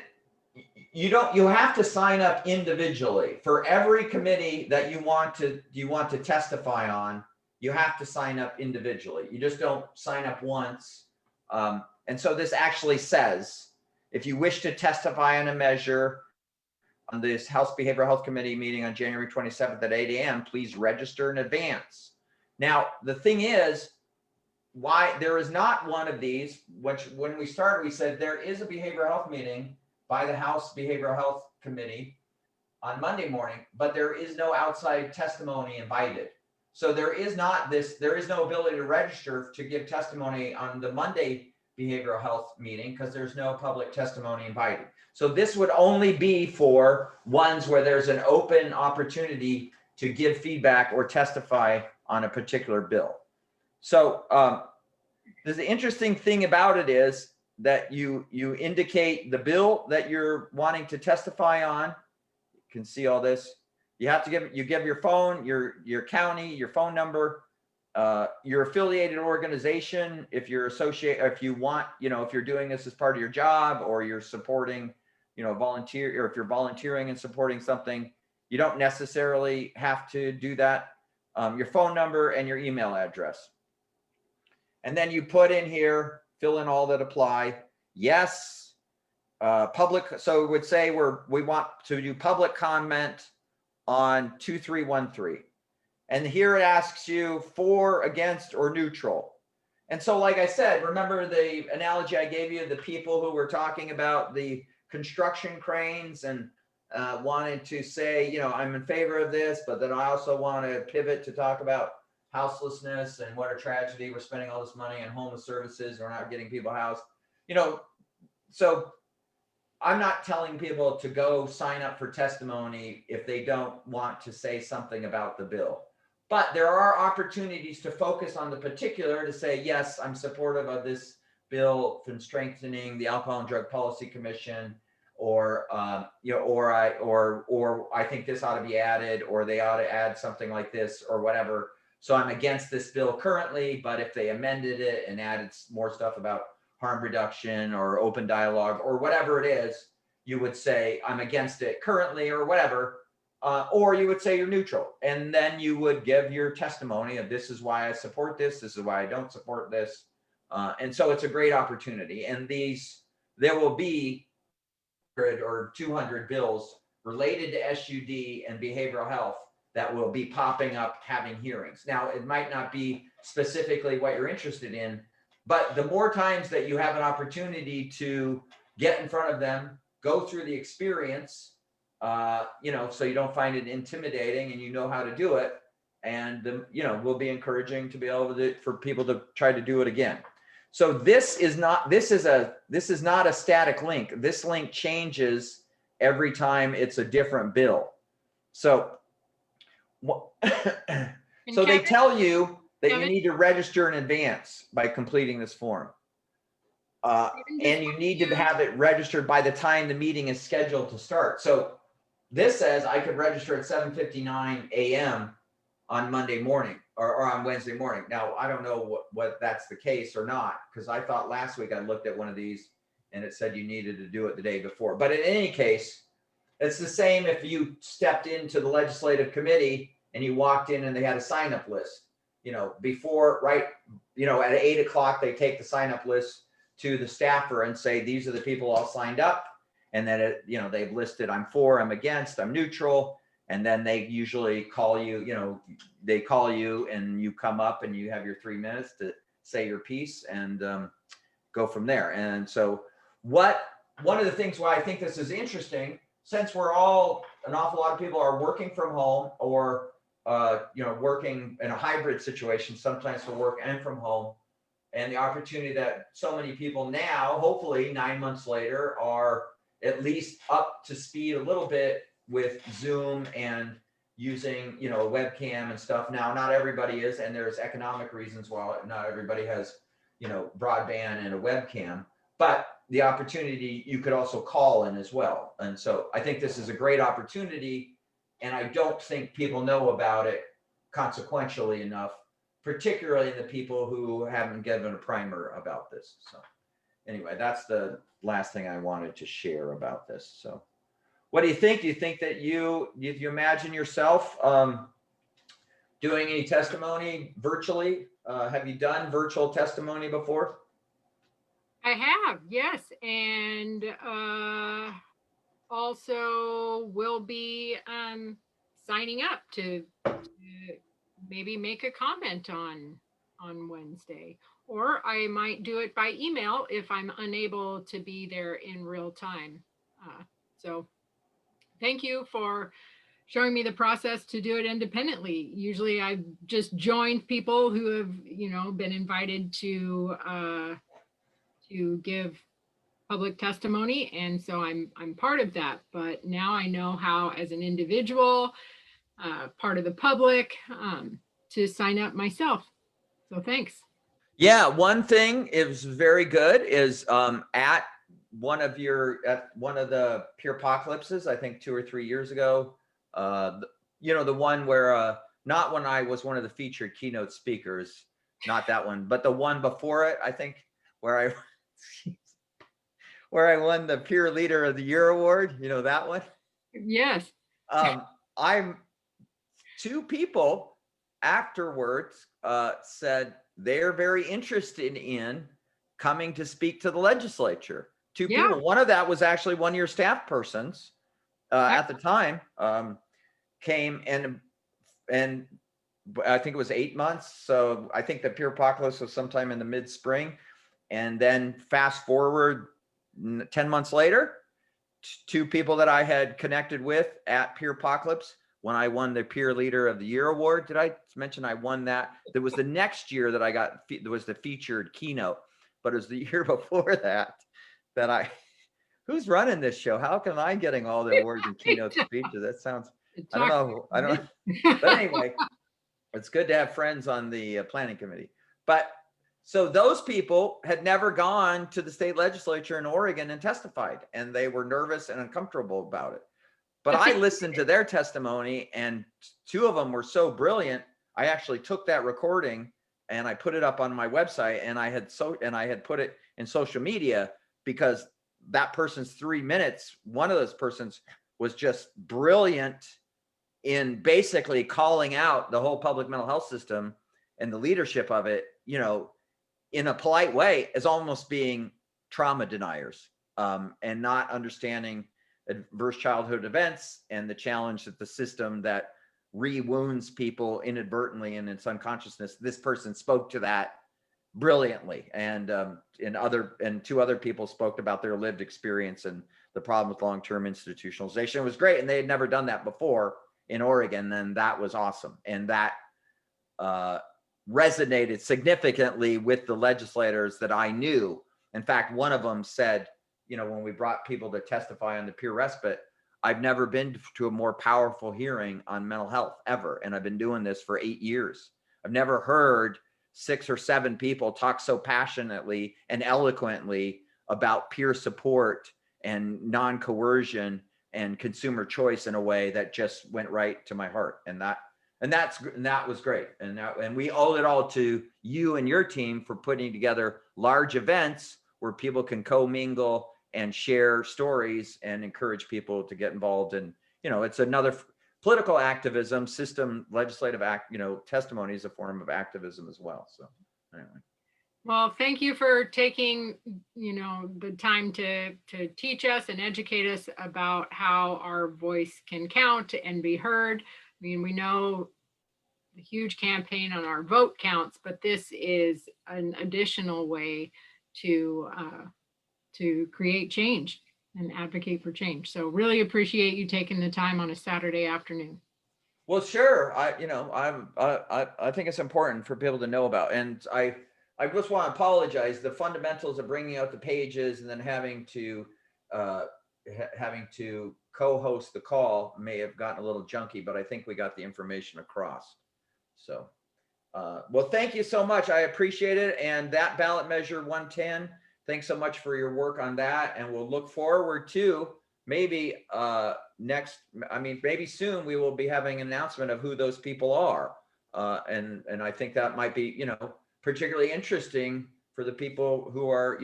you have to sign up individually for every committee that you want to testify on. You have to sign up individually. You just don't sign up once. And so this actually says, if you wish to testify on a measure on this House Behavioral Health Committee meeting on January 27th at 8 a.m., please register in advance. Now, the thing is, why there is not one of these, which when we started, we said there is a behavioral health meeting by the House Behavioral Health Committee on Monday morning, but there is no outside testimony invited. So there is no ability to register to give testimony on the Monday behavioral health meeting because there's no public testimony invited. So this would only be for ones where there's an open opportunity to give feedback or testify on a particular bill. So the interesting thing about it is that you indicate the bill that you're wanting to testify on. You can see all this. You have to give your phone, your county, your phone number, your affiliated organization, if you're if you're doing this as part of your job, or you're supporting, volunteer, or if you're volunteering and supporting something, you don't necessarily have to do that. Your phone number and your email address. And then you put in here, fill in all that apply. Yes, public. So it would say we want to do public comment on 2313. And here it asks you for, against, or neutral. And so, like I said, remember the analogy I gave you, the people who were talking about the construction cranes and wanted to say, I'm in favor of this, but then I also want to pivot to talk about houselessness and what a tragedy. We're spending all this money on homeless services. We're not getting people housed. So I'm not telling people to go sign up for testimony if they don't want to say something about the bill. But there are opportunities to focus on the particular, to say, yes, I'm supportive of this bill from strengthening the Alcohol and Drug Policy Commission, or I think this ought to be added, or they ought to add something like this, or whatever. So I'm against this bill currently, but if they amended it and added more stuff about harm reduction or open dialogue or whatever it is, you would say, I'm against it currently, or whatever. Or you would say you're neutral, and then you would give your testimony of, this is why I support this is why I don't support this. And so it's a great opportunity. And there will be 100 or 200 bills related to SUD and behavioral health that will be popping up, having hearings. Now, it might not be specifically what you're interested in, but the more times that you have an opportunity to get in front of them, go through the experience, so you don't find it intimidating and you know how to do it. And, we'll be encouraging to be able to, for people to try to do it again. So this is not a static link. This link changes every time it's a different bill. So, so they tell you that you need to register in advance by completing this form. And you need to have it registered by the time the meeting is scheduled to start. So this says I could register at 7:59 a.m. on Monday morning or on Wednesday morning. Now, I don't know what that's the case or not, because I thought last week I looked at one of these and it said you needed to do it the day before. But in any case, it's the same if you stepped into the legislative committee and you walked in and they had a sign-up list. Before, right, at 8 o'clock, they take the sign-up list to the staffer and say, these are the people all signed up. And then, they've listed, I'm for, I'm against, I'm neutral. And then they usually call you, they call you and you come up and you have your 3 minutes to say your piece and go from there. And so one of the things why I think this is interesting, since an awful lot of people are working from home or, working in a hybrid situation, sometimes for work and from home, and the opportunity that so many people now, hopefully 9 months later, are at least up to speed a little bit with Zoom and using, a webcam and stuff. Now, not everybody is, and there's economic reasons why not everybody has, broadband and a webcam, but the opportunity, you could also call in as well. And so I think this is a great opportunity, and I don't think people know about it consequentially enough, particularly the people who haven't given a primer about this. So anyway, that's the last thing I wanted to share about this. So what do you think? Do you think that you imagine yourself doing any testimony virtually? Have you done virtual testimony before? I have, yes. And also will be signing up to maybe make a comment on Wednesday, or I might do it by email if I'm unable to be there in real time. So thank you for showing me the process to do it independently. Usually I've just joined people who have, been invited to give public testimony. And so I'm part of that, but now I know how, as an individual, part of the public, to sign up myself. So thanks. Yeah, one thing is very good is at one of the Pierpocalypses, I think 2 or 3 years ago, the one where not when I was one of the featured keynote speakers, not that one, but the one before it, I think, where I won the Peer Leader of the Year award, that one. Yes. I'm 2 people afterwards said they're very interested in coming to speak to the legislature. 2 people. One of that was actually one of your staff persons at the time, came and I think it was 8 months. So I think the Pierpocalypse was sometime in the mid-spring. And then fast forward 10 months later, 2 people that I had connected with at Pierpocalypse when I won the Peer Leader of the Year award. Did I mention I won that? There was the next year that I got, there was the featured keynote, but it was the year before that who's running this show? How come I'm getting all the awards and keynote speeches? That sounds, I don't know. But anyway, it's good to have friends on the planning committee. But so those people had never gone to the state legislature in Oregon and testified, and they were nervous and uncomfortable about it. But I listened to their testimony, and 2 of them were so brilliant. I actually took that recording and I put it up on my website, and I had put it in social media, because that person's 3 minutes, one of those persons was just brilliant in basically calling out the whole public mental health system and the leadership of it, in a polite way, as almost being trauma deniers, and not understanding adverse childhood events and the challenge that the system that re-wounds people inadvertently and its unconsciousness. This person spoke to that brilliantly. And two other people spoke about their lived experience and the problem with long-term institutionalization. It was great. And they had never done that before in Oregon. And that was awesome. And that resonated significantly with the legislators that I knew. In fact, one of them said, when we brought people to testify on the peer respite, I've never been to a more powerful hearing on mental health ever. And I've been doing this for 8 years. I've never heard 6 or 7 people talk so passionately and eloquently about peer support and non-coercion and consumer choice in a way that just went right to my heart. And that was great. And we owe it all to you and your team for putting together large events where people can commingle and share stories and encourage people to get involved. And, it's another political activism system, legislative act, testimony is a form of activism as well. So anyway. Well, thank you for taking, the time to teach us and educate us about how our voice can count and be heard. I mean, we know the huge campaign on our vote counts, but this is an additional way to create change and advocate for change. So really appreciate you taking the time on a Saturday afternoon. Well, sure. I think it's important for people to know about. And I just want to apologize. The fundamentals of bringing out the pages and then having to co-host the call may have gotten a little junky, but I think we got the information across. So, well, thank you so much. I appreciate it. And that ballot measure 110, thanks so much for your work on that. And we'll look forward to maybe maybe soon we will be having an announcement of who those people are. And I think that might be, particularly interesting for the people who are,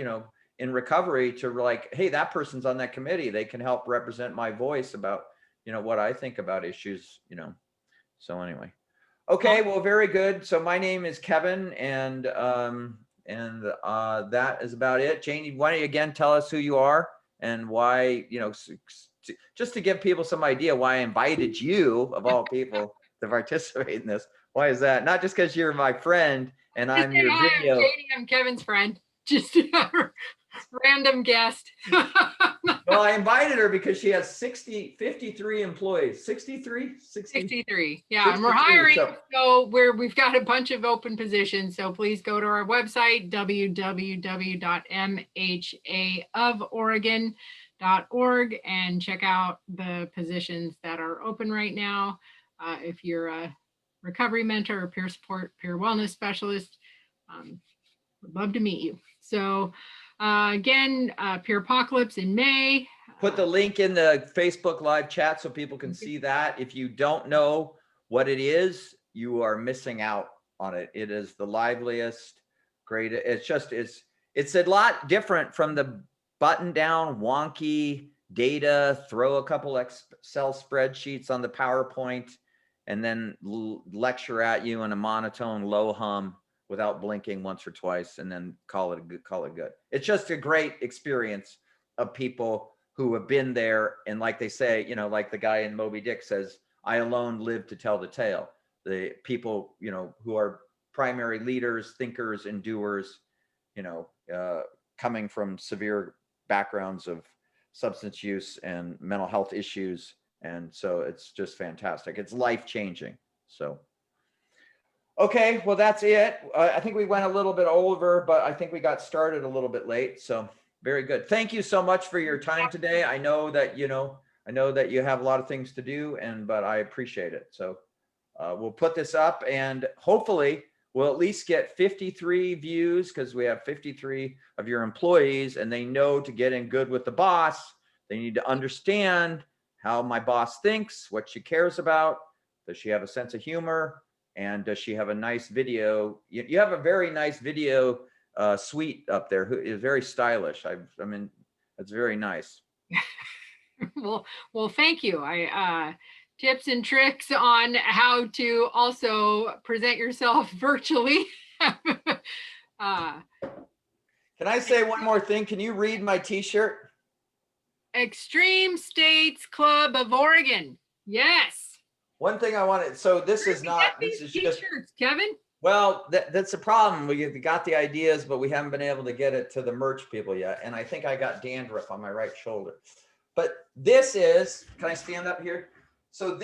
in recovery to like, hey, that person's on that committee. They can help represent my voice about, what I think about issues, So anyway. Okay, well, very good. So my name is Kevin, and that is about it. Janie, why don't you again tell us who you are and why, just to give people some idea why I invited you, of all people, to participate in this. Why is that? Not just because you're my friend and I'm your video. Janie, I'm Kevin's friend. Just a random guest. Well, I invited her because she has 53 employees. 63? 63. Yeah, 63, and we're hiring. So we've got a bunch of open positions. So please go to our website, www.mhaoforegon.org, and check out the positions that are open right now. If you're a recovery mentor or peer support, peer wellness specialist, would love to meet you. So again, Pierpocalypse in May. Put the link in the Facebook live chat so people can see that. If you don't know what it is, you are missing out on it. It is the liveliest, greatest. It's a lot different from the button down, wonky data, throw a couple Excel spreadsheets on the PowerPoint and then lecture at you in a monotone low hum without blinking once or twice and then call it good. It's just a great experience of people who have been there. And like they say, like the guy in Moby Dick says, I alone live to tell the tale. The people, who are primary leaders, thinkers, and doers, coming from severe backgrounds of substance use and mental health issues. And so it's just fantastic. It's life-changing. So, okay, well, that's it. I think we went a little bit over, but I think we got started a little bit late. So very good. Thank you so much for your time today. I know that, you have a lot of things to do, but I appreciate it. So we'll put this up and hopefully we'll at least get 53 views because we have 53 of your employees and they know to get in good with the boss. They need to understand how my boss thinks, what she cares about. Does she have a sense of humor? And does she have a nice video? You have a very nice video suite up there. Who is very stylish. It's very nice. Well, thank you. Tips and tricks on how to also present yourself virtually. Can I say one more thing? Can you read my t-shirt? Extreme States Club of Oregon. Yes. One thing I wanted, so this is not, this is just, t-shirts, Kevin. Well, that's the problem. We got the ideas, but we haven't been able to get it to the merch people yet. And I think I got dandruff on my right shoulder. But this is, can I stand up here? So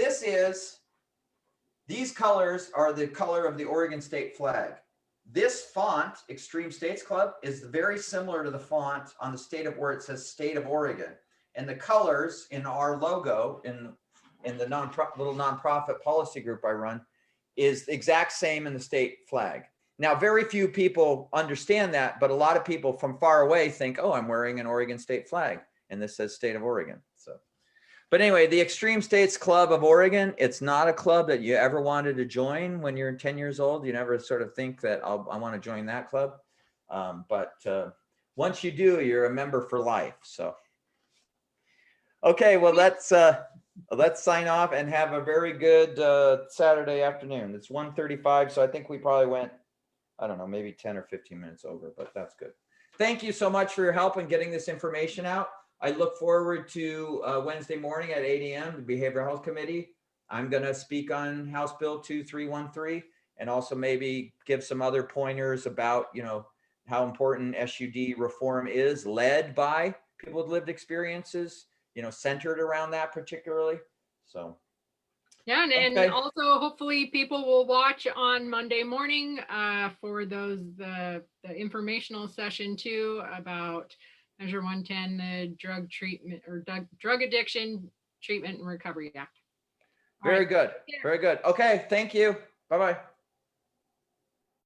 these colors are the color of the Oregon state flag. This font, Extreme States Club, is very similar to the font on the state of where it says State of Oregon. And the colors in our logo in the little nonprofit policy group I run is the exact same in the state flag. Now, very few people understand that, but a lot of people from far away think, oh, I'm wearing an Oregon state flag. And this says State of Oregon. So, but anyway, the Extreme States Club of Oregon, it's not a club that you ever wanted to join when you're 10 years old. You never sort of think that I want to join that club. But once you do, you're a member for life. So, okay, well, let's sign off and have a very good Saturday afternoon. It's 1:35, so I think we probably went, I don't know, maybe 10 or 15 minutes over, but that's good. Thank you so much for your help in getting this information out. I look forward to Wednesday morning at 8 a.m. the Behavioral Health Committee. I'm going to speak on House Bill 2313 and also maybe give some other pointers about, how important SUD reform is, led by people with lived experiences, centered around that particularly. So. Yeah, and Okay. also hopefully people will watch on Monday morning for the informational session too about Measure 110, the drug treatment or drug addiction treatment and recovery act. Very good. Very good. Okay. Thank you. Bye-bye.